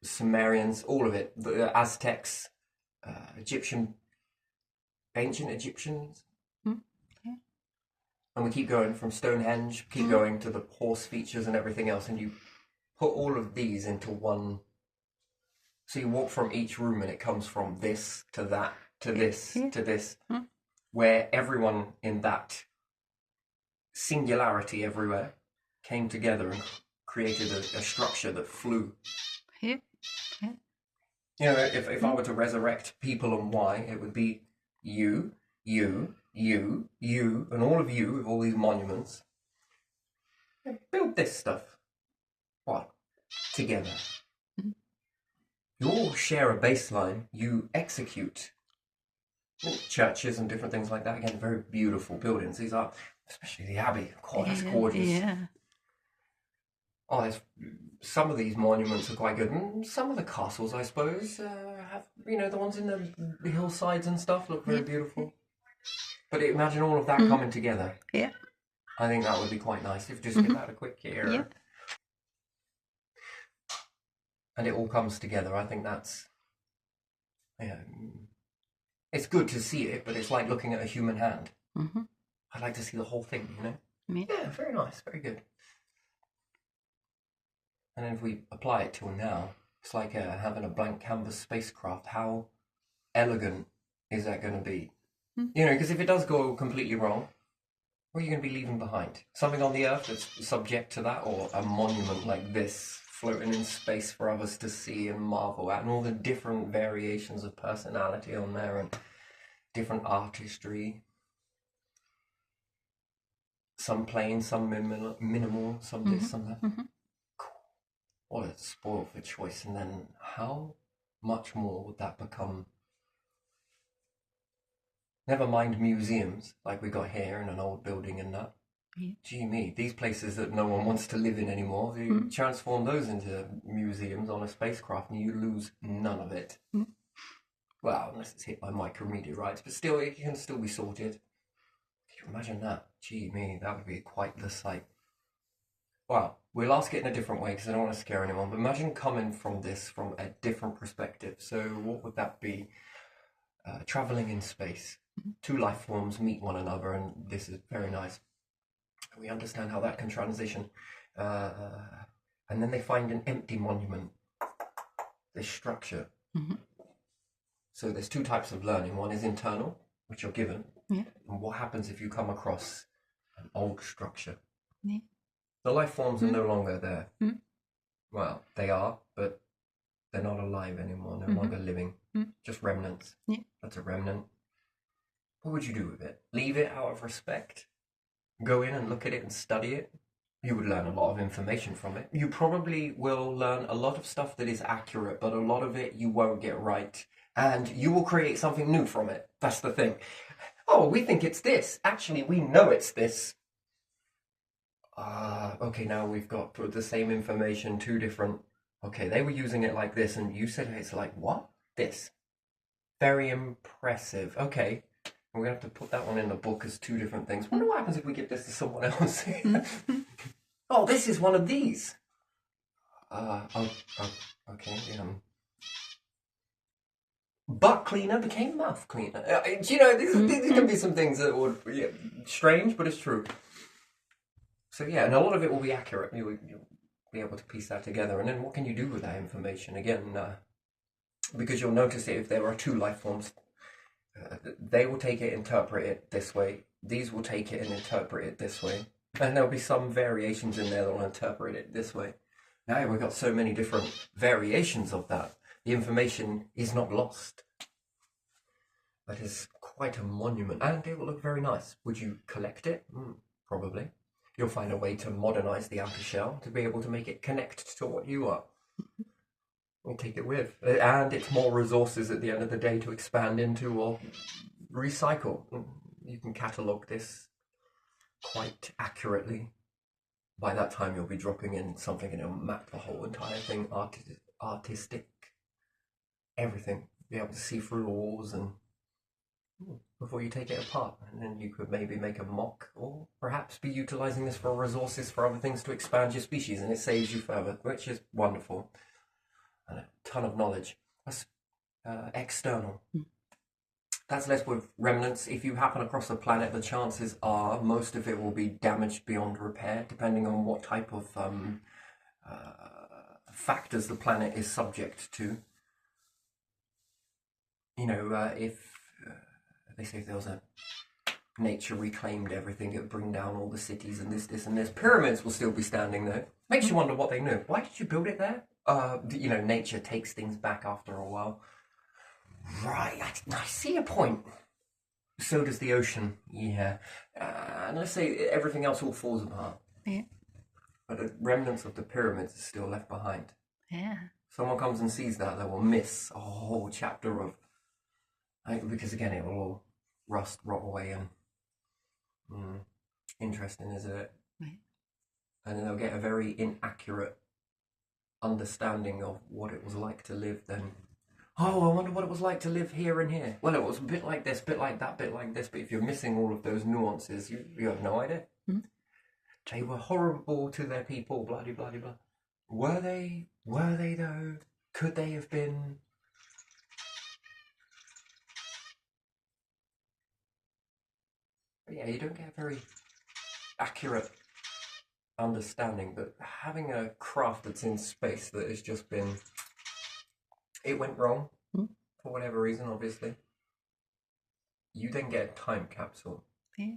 Sumerians, all of it, the Aztecs, ancient Egyptians. And we keep going from Stonehenge, keep going to the horse features and everything else, and you put all of these into one. So you walk from each room and it comes from this to that, to this, to this, where everyone in that singularity everywhere came together and created a structure that flew. You know, if I were to resurrect people and why, it would be you, and all of you with all these monuments. Build this stuff. What? Together. You all share a baseline. You execute. Churches and different things like that. Again, very beautiful buildings. These are, especially the Abbey. God, that's gorgeous. Yeah. Oh, some of these monuments are quite good. Some of the castles, I suppose, have, the ones in the hillsides and stuff look very beautiful. But imagine all of that coming together. Yeah. I think that would be quite nice if you just give that a quick year. Yeah. And it all comes together. I think that's... it's good to see it, but it's like looking at a human hand. I'd like to see the whole thing, Yeah, very nice. Very good. And then if we apply it till now, it's like having a blank canvas spacecraft. How elegant is that going to be? Because if it does go completely wrong, what are you going to be leaving behind? Something on the Earth that's subject to that, or a monument like this floating in space for others to see and marvel at, and all the different variations of personality on there and different artistry. Some plain, some minimal, some this, some that. Cool. What a spoil for choice. And then how much more would that become? Never mind museums like we got here in an old building and that. Gee me, these places that no one wants to live in anymore, you transform those into museums on a spacecraft and you lose none of it. Well, unless it's hit by micrometeorites, but still, it can still be sorted. Can you imagine that? Gee me, that would be quite the sight. Well, we'll ask it in a different way because I don't want to scare anyone, but imagine coming from this from a different perspective. So what would that be? Traveling in space. Two life forms meet one another, and this is very nice. We understand how that can transition. And then they find an empty monument. This structure. So there's two types of learning. One is internal, which you're given. And what happens if you come across an old structure? The life forms are no longer there. Well, they are, but they're not alive anymore, no longer living. Just remnants. That's a remnant. what would you do with it? Leave it out of respect? Go in and look at it and study it? You would learn a lot of information from it. You probably will learn a lot of stuff that is accurate, but a lot of it you won't get right. And you will create something new from it. That's the thing. Oh, we think it's this. Actually, we know it's this. Okay, now we've got the same information, two different. Okay, they were using it like this, and you said it's like what? This. Very impressive. Okay, we're gonna have to put that one in the book as two different things. Wonder what happens if we give this to someone else. Oh, this is one of these. Okay. Butt cleaner became mouth cleaner. These can be some things that would strange, but it's true. So yeah, and a lot of it will be accurate. You'll be able to piece that together, and then what can you do with that information? Again, because you'll notice it if there are two life forms, they will take it, interpret it this way. These will take it and interpret it this way, and there'll be some variations in there that will interpret it this way. Now we've got so many different variations of that. The information is not lost. That is quite a monument, and it will look very nice. Would you collect it? Probably. You'll find a way to modernize the outer shell to be able to make it connect to what you are. And take it with. And it's more resources at the end of the day to expand into or recycle. You can catalogue this quite accurately. By that time, you'll be dropping in something and it'll map the whole entire thing, artistic, everything. Be able to see through walls and before you take it apart, and then you could maybe make a mock, or perhaps be utilizing this for resources for other things to expand your species, and it saves you further, which is wonderful. And a ton of knowledge. That's external. That's less with remnants. If you happen across the planet, the chances are most of it will be damaged beyond repair, depending on what type of factors the planet is subject to. If they say if there was a nature reclaimed everything, it would bring down all the cities and this and this. Pyramids will still be standing there. Makes you wonder what they knew. Why did you build it there? Nature takes things back after a while. Right, I see a point. So does the ocean, yeah. And let's say everything else all falls apart. Yeah. But the remnants of the pyramids are still left behind. Yeah. Someone comes and sees that, they will miss a whole chapter of... because again, it will all rot away and... interesting, isn't it? Right. And then they'll get a very inaccurate understanding of what it was like to live then. Oh, I wonder what it was like to live here and here. Well, it was a bit like this, bit like that, bit like this. But if you're missing all of those nuances, you have no idea. They were horrible to their people, blah, blah, blah, blah. Were they? Were they, though? Could they have been? But yeah, you don't get a very accurate understanding, but having a craft that's in space that has just been... It went wrong, for whatever reason, obviously. You then get a time capsule. Yeah.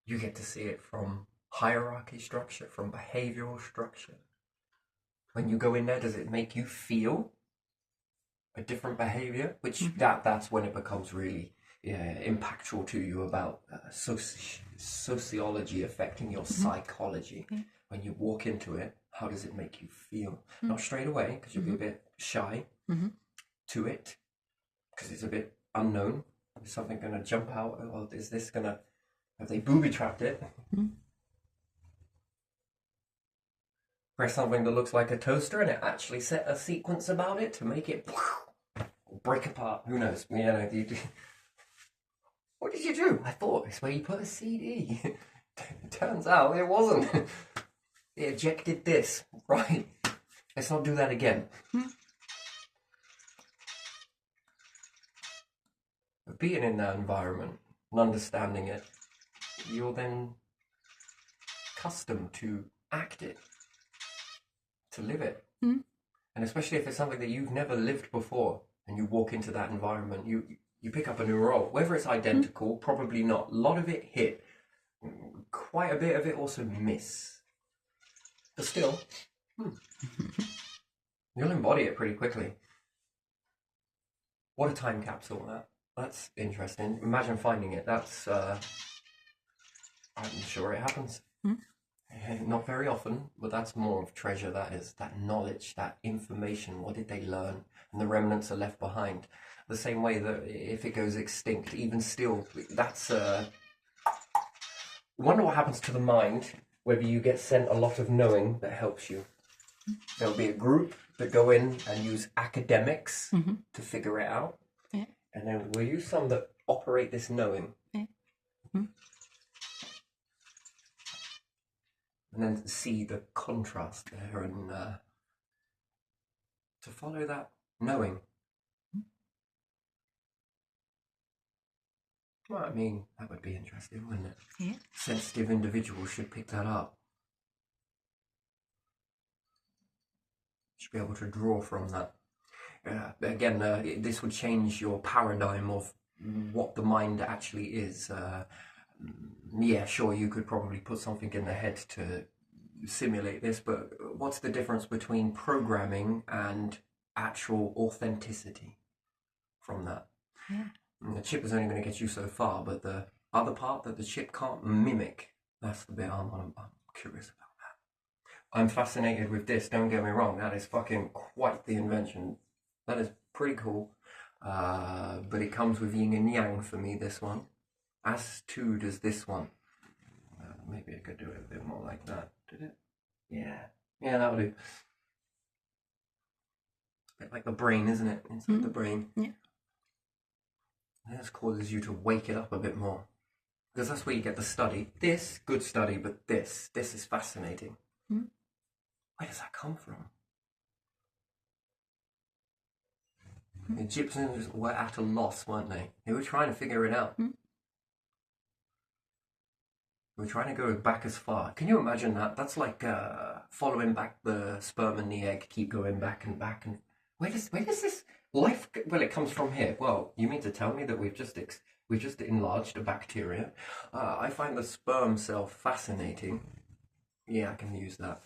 You get to see it from hierarchy structure, from behavioral structure. When you go in there, does it make you feel a different behavior? Which that's when it becomes really impactful to you about sociology affecting your psychology. When you walk into it, how does it make you feel? Not straight away, because you'll be a bit shy to it, because it's a bit unknown. Is something going to jump out? Or is this going to... Have they booby-trapped it? Press something that looks like a toaster and it actually set a sequence about it to make it break apart. Who knows? What did you do? I thought it's where you put a CD. Turns out it wasn't. It ejected this. Right. Let's not do that again. But being in that environment and understanding it, you're then accustomed to act it, to live it. And especially if it's something that you've never lived before and you walk into that environment, you pick up a new role. Whether it's identical, probably not. A lot of it hit. Quite a bit of it also miss. But still, you'll embody it pretty quickly. What a time capsule, that. That's interesting. Imagine finding it. That's, I'm sure it happens. Not very often, but that's more of treasure. That is that knowledge, that information. What did they learn? And the remnants are left behind. The same way that if it goes extinct, even still, that's. Wonder what happens to the mind. Whether you get sent a lot of knowing that helps you. There'll be a group that go in and use academics to figure it out, and then we'll use some that operate this knowing. And then see the contrast there and to follow that knowing. Well, I mean, that would be interesting, wouldn't it? Yeah. Sensitive individuals should pick that up. Should be able to draw from that. Again, this would change your paradigm of what the mind actually is. Yeah, sure, you could probably put something in the head to simulate this, but what's the difference between programming and actual authenticity from that? Yeah. The chip is only going to get you so far, but the other part that the chip can't mimic, that's the bit I'm curious about that. I'm fascinated with this, don't get me wrong, that is fucking quite the invention. That is pretty cool, but it comes with yin and yang for me, this one. As too does this one. Maybe I could do it a bit more like that. Did it? Yeah. Yeah, that'll do. A bit like the brain, isn't it? Inside the brain. Yeah. This causes you to wake it up a bit more. Because that's where you get the study. This, good study, but this is fascinating. Where does that come from? The Egyptians were at a loss, weren't they? They were trying to figure it out. We're trying to go back as far. Can you imagine that? That's like following back the sperm and the egg, keep going back and back. And where does this life? Well, it comes from here. Well, you mean to tell me that we've just enlarged a bacteria? I find the sperm cell fascinating. Yeah, I can use that.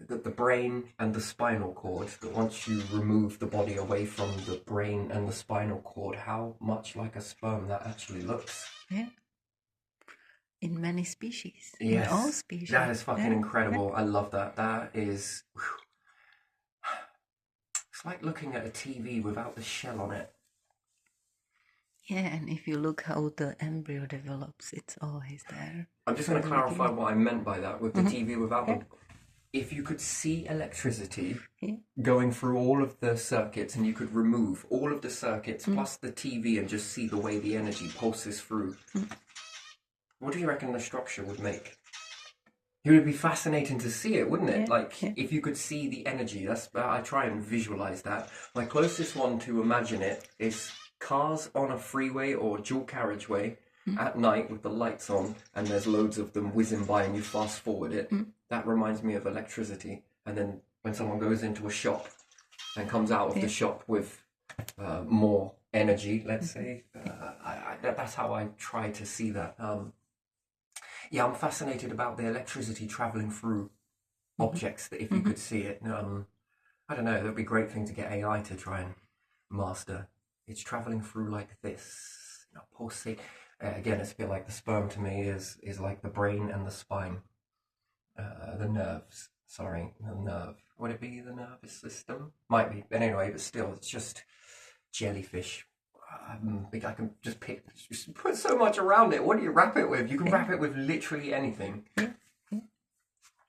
The brain and the spinal cord. That once you remove the body away from the brain and the spinal cord, how much like a sperm that actually looks. Yeah. In many species. Yes, in all species. That is fucking incredible. I love that. That is... It's like looking at a TV without the shell on it. Yeah, and if you look how the embryo develops, it's always there. I'm just going to clarify what I meant by that with the TV without the... If you could see electricity going through all of the circuits and you could remove all of the circuits plus the TV and just see the way the energy pulses through... What do you reckon the structure would make? It would be fascinating to see it, wouldn't it? If you could see the energy. I try and visualize that. My closest one to imagine it is cars on a freeway or dual carriageway at night with the lights on and there's loads of them whizzing by and you fast forward it. That reminds me of electricity. And then when someone goes into a shop and comes out of the shop with more energy, let's say, that's how I try to see that. Yeah, I'm fascinated about the electricity traveling through objects, that if you could see it, I don't know, that'd be a great thing to get AI to try and master. It's traveling through like this, pulsate. Again, it's a bit like the sperm to me is like the brain and the spine. The nerves, the nerve. Would it be the nervous system? Might be, but anyway, but still, it's just jellyfish. I can just put so much around it. What do you wrap it with? You can wrap it with literally anything.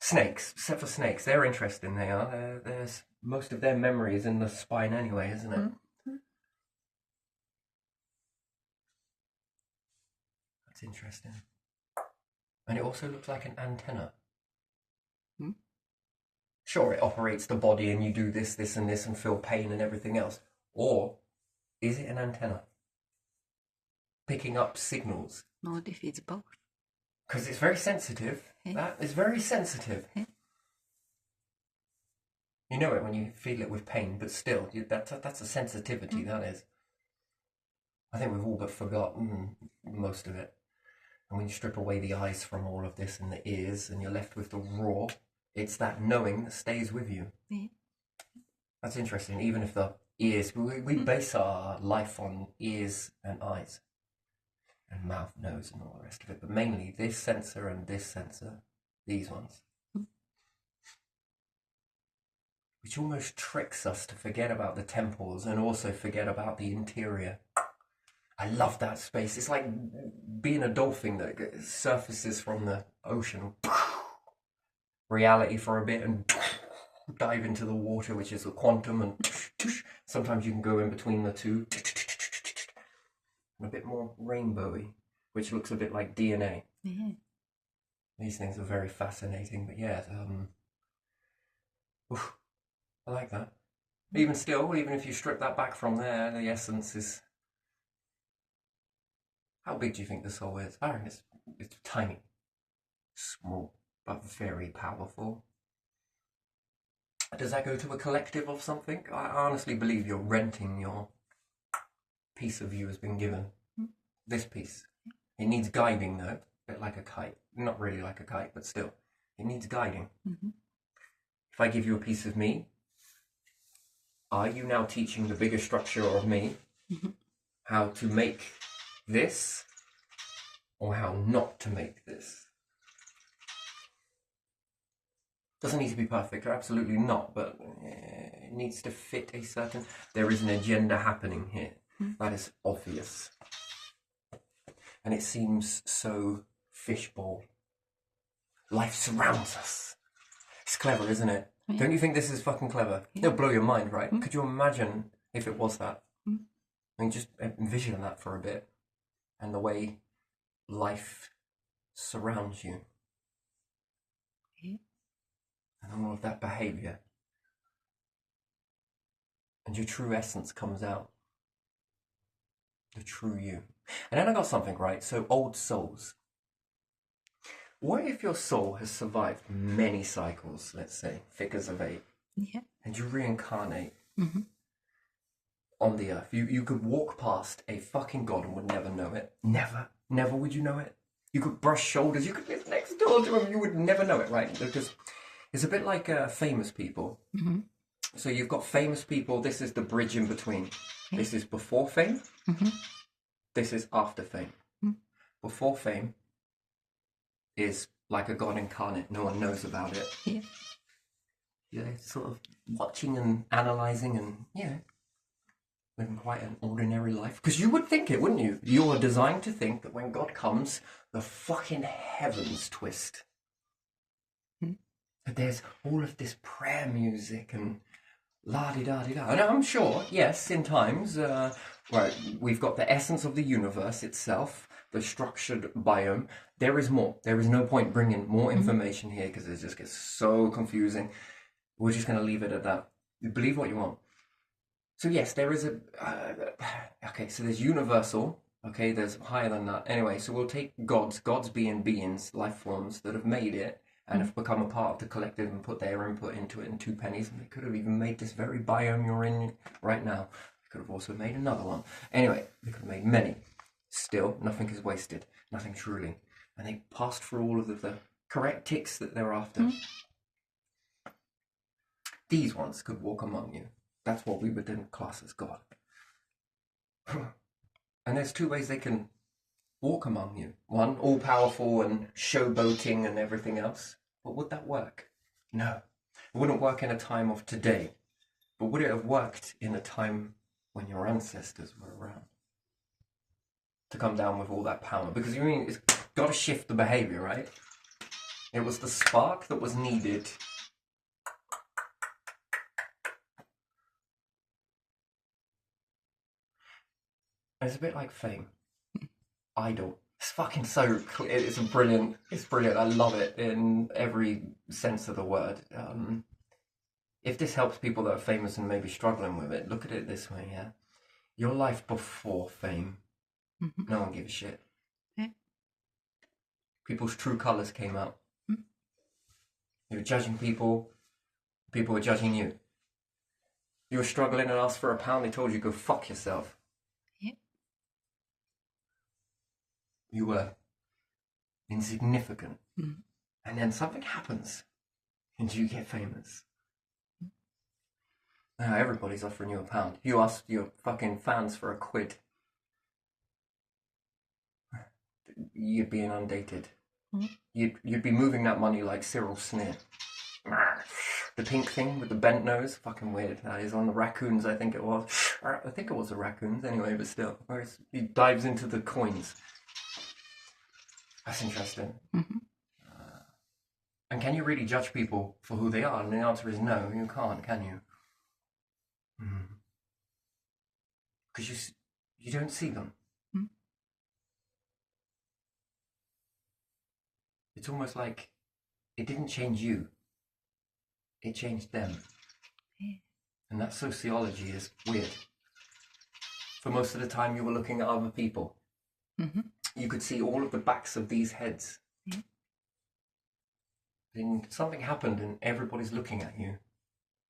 Snakes, except for snakes, they're interesting. They are. There's most of their memory is in the spine anyway, isn't it? That's interesting. And it also looks like an antenna. Sure, it operates the body, and you do this, and this, and feel pain and everything else, or is it an antenna? Picking up signals. Not if it's both. Because it's very sensitive. That is very sensitive. You know it when you feel it with pain, but still, that's a sensitivity, that is. I think we've all but forgotten most of it. And when you strip away the eyes from all of this and the ears, and you're left with the raw, it's that knowing that stays with you. That's interesting, even if the ears. We base our life on ears and eyes and mouth, nose, and all the rest of it. But mainly this sensor and this sensor, these ones, which almost tricks us to forget about the temples and also forget about the interior. I love that space. It's like being a dolphin that surfaces from the ocean, reality for a bit, and dive into the water, which is a quantum, and sometimes you can go in between the two, and a bit more rainbowy, which looks a bit like DNA. Yeah. These things are very fascinating, but yeah, I like that. Even still, even if you strip that back from there, the essence is... How big do you think the soul is? I reckon it's tiny, small, but very powerful. Does that go to a collective of something? I honestly believe you're renting your piece of you has been given. This piece. It needs guiding though, a bit like a kite. Not really like a kite, but still. It needs guiding. If I give you a piece of me, are you now teaching the bigger structure of me how to make this or how not to make this? Doesn't need to be perfect, or absolutely not, but it needs to fit a certain... There is an agenda happening here. That is obvious. And it seems so fishbowl. Life surrounds us. It's clever, isn't it? Yeah. Don't you think this is fucking clever? Yeah. It'll blow your mind, right? Could you imagine if it was that? I mean, just envision that for a bit. And the way life surrounds you. And all of that behavior. And your true essence comes out. The true you. And then I got something, right? So old souls. What if your soul has survived many cycles, let's say, figures of 8, and you reincarnate on the earth? You could walk past a fucking god and would never know it. Never would you know it. You could brush shoulders, you could live next door to him, you would never know it, right? Because it's a bit like famous people. So you've got famous people, this is the bridge in between. This is before fame, this is after fame. Before fame is like a god incarnate, no one knows about it. Sort of watching and analysing and, living quite an ordinary life. Because you would think it, wouldn't you? You're designed to think that when God comes, the fucking heavens twist. But there's all of this prayer music and la-di-da-di-da. And I'm sure, yes, in times, we've got the essence of the universe itself, the structured biome. There is more. There is no point bringing more information here because it just gets so confusing. We're just going to leave it at that. You believe what you want. So yes, there is a... okay, so there's universal. Okay, there's higher than that. Anyway, so we'll take gods being beings, life forms that have made it and have become a part of the collective and put their input into it in 2 pennies. And they could have even made this very biome you're in right now. They could have also made another one. Anyway, they could have made many. Still, nothing is wasted. Nothing truly. And they passed through all of the correct ticks that they're after. These ones could walk among you. That's what we would then class as God. And there's 2 ways they can walk among you. One, all-powerful and showboating and everything else. But would that work? No. It wouldn't work in a time of today. But would it have worked in a time when your ancestors were around? To come down with all that power? Because it's got to shift the behavior, right? It was the spark that was needed. It's a bit like fame. Idol. It's fucking so clear. It's brilliant. I love it in every sense of the word. If this helps people that are famous and maybe struggling with it, look at it this way, yeah? Your life before fame, no one gives a shit. People's true colours came out. You were judging people were judging you. You were struggling and asked for £1, they told you go fuck yourself. You were insignificant. And then something happens and you get famous. Now everybody's offering you £1. You ask your fucking fans for £1. You'd be inundated. You'd be moving that money like Cyril Sneer. The pink thing with the bent nose, fucking weird. That is on the raccoons, I think it was. I think it was the raccoons anyway, but still. He dives into the coins. That's interesting. And can you really judge people for who they are? And the answer is no, you can't, can you? Because you don't see them. It's almost like it didn't change you. It changed them. Yeah. And that sociology is weird. For most of the time you were looking at other people. You could see all of the backs of these heads. Then something happened and everybody's looking at you.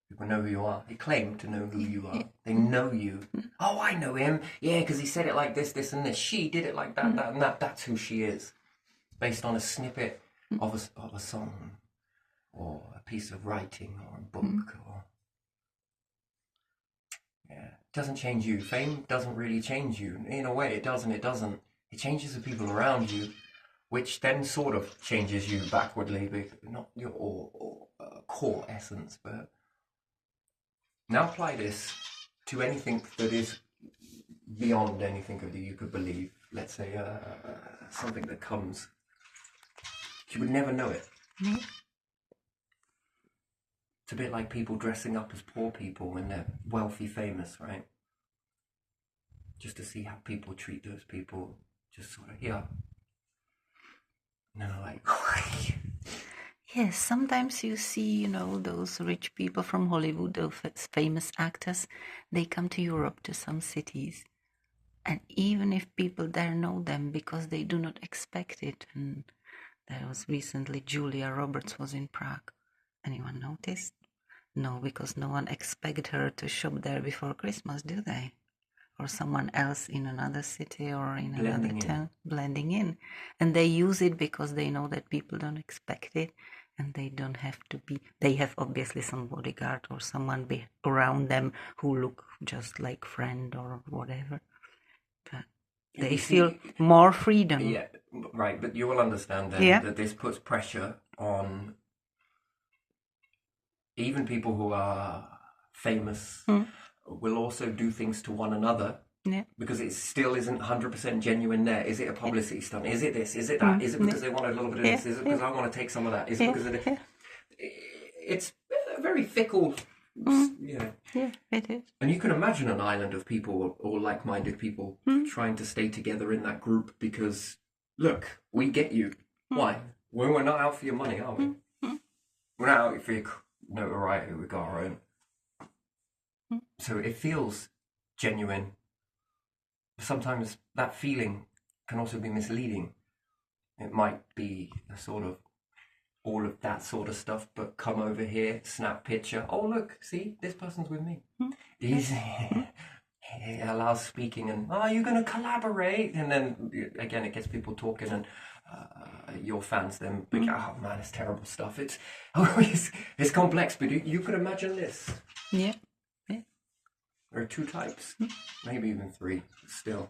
People know who you are. They claim to know who you are. They know you. Oh, I know him. Yeah, because he said it like this, this, and this. She did it like that, that, and that. That's who she is. Based on a snippet of a song or a piece of writing or a book. It doesn't change you. Fame doesn't really change you. In a way, it does and it doesn't. It changes the people around you, which then sort of changes you backwardly, not your core essence, but now apply this to anything that is beyond anything that you could believe. Let's say something that comes. You would never know it. It's a bit like people dressing up as poor people when they're wealthy, famous, right? Just to see how people treat those people. Just sort of, yeah. And then like... Yes, sometimes you see, those rich people from Hollywood, those famous actors, they come to Europe, to some cities. And even if people there know them because they do not expect it. And there was recently Julia Roberts was in Prague. Anyone noticed? No, because no one expected her to shop there before Christmas, do they? Or someone else in another city or in another town, blending in. And they use it because they know that people don't expect it. And they don't have to be, they have obviously some bodyguard or someone around them who look just like friend or whatever. But they feel more freedom. Yeah, right, but you will understand then that this puts pressure on even people who are famous will also do things to one another. Yeah. Because it still isn't 100% genuine there. Is it a publicity stunt? Is it this? Is it that? Is it because they want a little bit of this? Is it because I want to take some of that? Is it because of this? It's a very fickle... Yeah, it is. And you can imagine an island of people or like-minded people trying to stay together in that group because, look, we get you. Why? We're not out for your money, are we? We're not out for your notoriety. We got our own. So it feels genuine. Sometimes that feeling can also be misleading. It might be a sort of all of that sort of stuff, but come over here, snap picture. Oh, look, see, this person's with me. It allows speaking and, oh, you're going to collaborate. And then, again, it gets people talking and your fans then think, oh, man, it's terrible stuff. It's complex, but you could imagine this. Yeah. There are 2 types, maybe even 3, but still.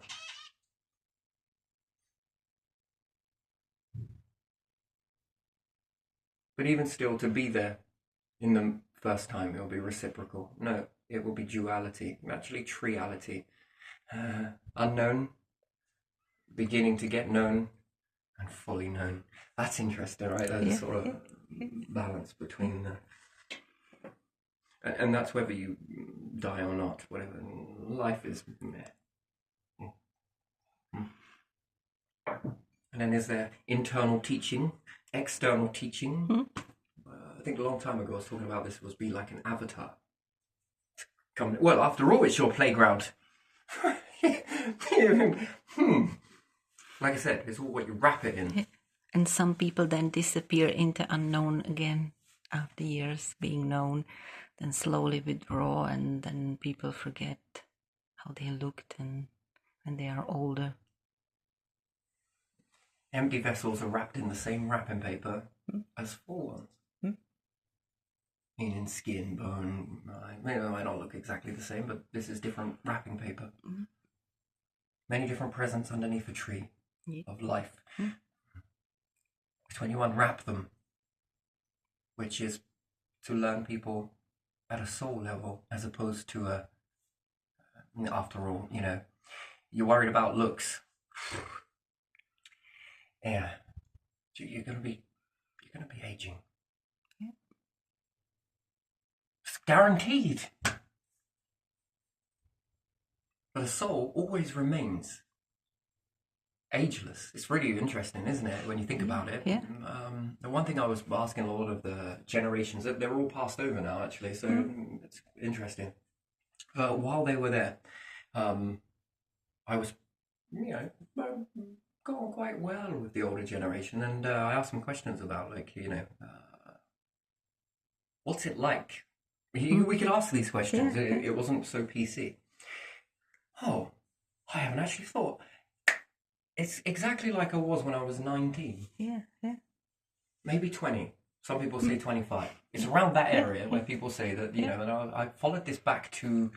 But even still, to be there in the first time, it will be reciprocal. No, it will be duality, actually triality. Unknown, beginning to get known, and fully known. That's interesting, right? That sort of balance between the... And that's whether you die or not, whatever. Life is meh. And then is there internal teaching, external teaching. I think a long time ago I was talking about this was be like an avatar. Well, after all, it's your playground. Like I said, it's all what you wrap it in. And some people then disappear into unknown again after years being known, then slowly withdraw, and then people forget how they looked and when they are older. Empty vessels are wrapped in the same wrapping paper as full ones. meaning skin, bone. Maybe it might not look exactly the same, but this is different wrapping paper. Many different presents underneath a tree of life. It's when you unwrap them, which is to learn people at a soul level, as opposed to a. After all, you're worried about looks. Yeah, you're gonna be aging. It's guaranteed. But the soul always remains ageless. It's really interesting, isn't it, when you think about it? Yeah. The one thing I was asking a lot of the generations, they're all passed over now, actually, so it's interesting. While they were there, I was, going quite well with the older generation, and I asked some questions about, like, what's it like? We could ask these questions. Yeah. It wasn't so PC. Oh, I haven't actually thought. It's exactly like I was when I was 19. Yeah. Maybe 20. Some people say 25. It's around that area where people say that, and I followed this back to,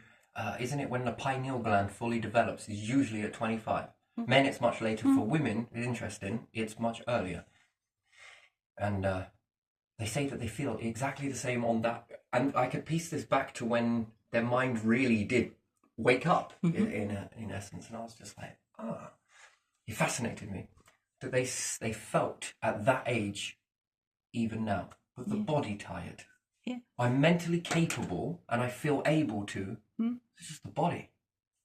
isn't it when the pineal gland fully develops is usually at 25. Men, it's much later. For women, it's interesting, it's much earlier. And they say that they feel exactly the same on that. And I could piece this back to when their mind really did wake up, in essence. And I was just like, it fascinated me that they felt at that age, even now, with the body tired. Yeah. I'm mentally capable and I feel able to. It's just the body.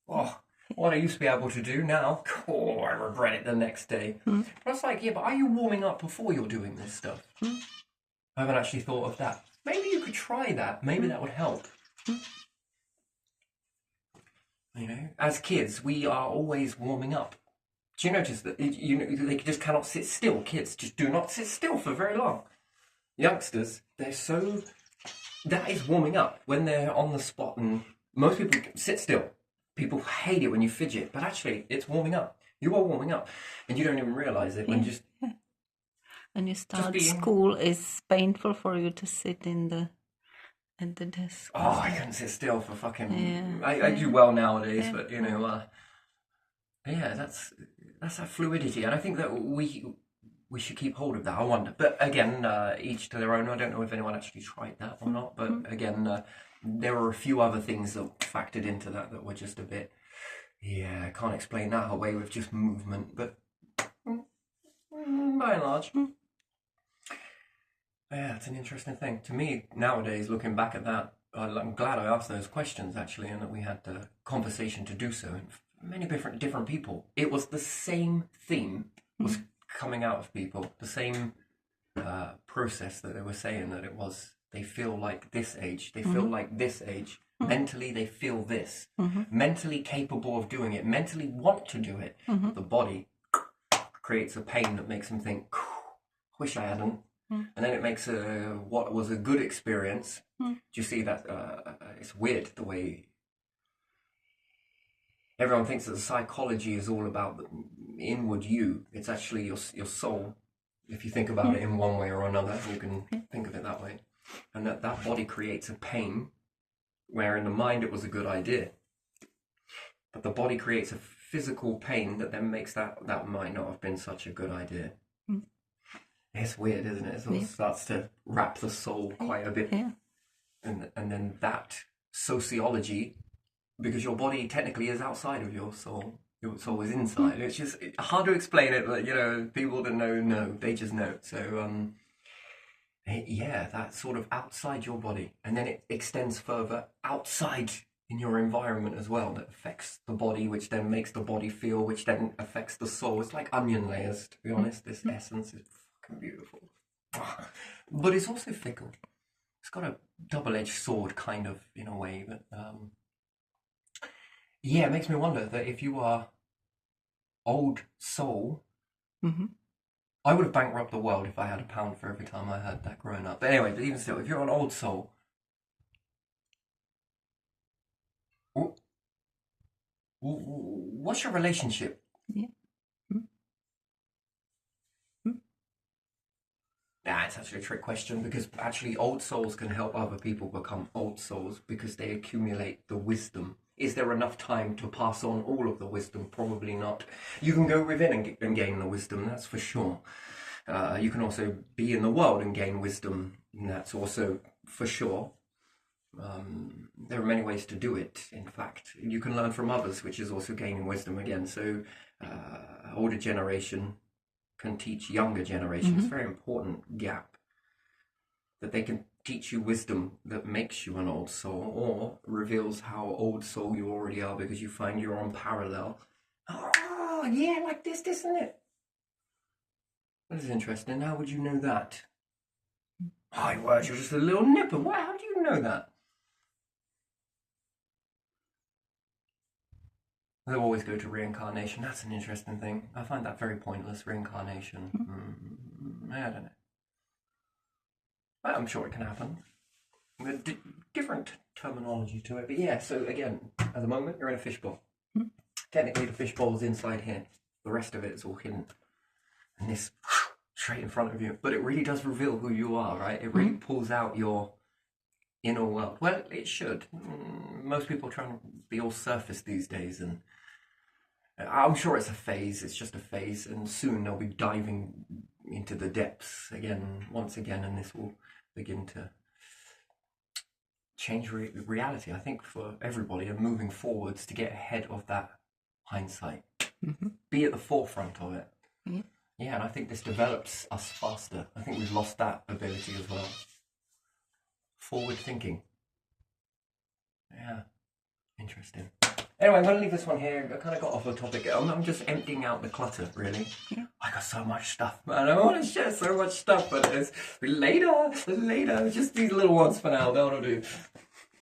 Oh, what I used to be able to do now, I regret it the next day. But it's like, but are you warming up before you're doing this stuff? I haven't actually thought of that. Maybe you could try that. Maybe that would help. As kids, we are always warming up. Do you notice that they just cannot sit still? Kids just do not sit still for very long. Youngsters, that is warming up when they're on the spot, and most people sit still. People hate it when you fidget, but actually it's warming up. You are warming up, and you don't even realize it when you just. When you start school, it's painful for you to sit at the desk. Oh, I couldn't sit still for fucking. I do well nowadays, but that's that fluidity, and I think that we should keep hold of that. I wonder, but again, each to their own. I don't know if anyone actually tried that or not, but again, there were a few other things that factored into that were just a bit. I can't explain that away with just movement, but by and large. Yeah, it's an interesting thing. To me, nowadays, looking back at that, I'm glad I asked those questions, actually, and that we had the conversation to do so. And many different people. It was the same theme was coming out of people, the same process that they were saying that it was. They feel like this age. They feel like this age. Mentally, they feel this. Mentally capable of doing it. Mentally want to do it. The body creates a pain that makes them think, wish I hadn't. And then it makes what was a good experience. Do you see that? It's weird the way everyone thinks that the psychology is all about the inward you. It's actually your soul. If you think about it in one way or another, you can think of it that way. And that body creates a pain, where in the mind it was a good idea. But the body creates a physical pain that then makes that might not have been such a good idea. It's weird, isn't it? It sort of starts to wrap the soul quite a bit. Yeah. And then that sociology, because your body technically is outside of your soul. Your soul is inside. It's just hard to explain it, but people that know, they just know. So that's sort of outside your body, and then it extends further outside in your environment as well. That affects the body, which then makes the body feel, which then affects the soul. It's like onion layers, to be honest. This essence is fucking beautiful, but it's also fickle. It's got a double-edged sword, kind of, in a way. But it makes me wonder that if you are old soul, I would have bankrupted the world if I had £1 for every time I heard that growing up. But anyway, but even still, if you're an old soul, what's your relationship? That's actually a trick question, because actually old souls can help other people become old souls because they accumulate the wisdom. Is there enough time to pass on all of the wisdom? Probably not. You can go within and gain the wisdom, that's for sure. You can also be in the world and gain wisdom, that's also for sure. There are many ways to do it, in fact. You can learn from others, which is also gaining wisdom again. So older generation can teach younger generations. Very important gap, that they can teach you wisdom that makes you an old soul, or reveals how old soul you already are because you find you're on parallel. Oh yeah, like this, isn't it? This is interesting. How would you know that? My word, you're just a little nipper. How do you know that? They'll always go to reincarnation. That's an interesting thing. I find that very pointless, reincarnation. I don't know. Well, I'm sure it can happen. Different terminology to it. But yeah, so again, at the moment, you're in a fishbowl. Technically, the fishbowl's inside here. The rest of it is all hidden. And this, straight in front of you. But it really does reveal who you are, right? It really pulls out your inner world. Well, it should. Most people are trying to be all surface these days, and I'm sure it's a phase. It's just a phase, and soon they'll be diving into the depths again, once again, and this will begin to change reality, I think, for everybody, and moving forwards to get ahead of that hindsight. Be at the forefront of it. Yeah, and I think this develops us faster. I think we've lost that ability as well. Forward thinking. Yeah, interesting. Anyway, I'm going to leave this one here. I kind of got off the topic. I'm just emptying out the clutter, really. Yeah. I got so much stuff, man. I want to share so much stuff, but it's later. Just these little ones for now. That'll do.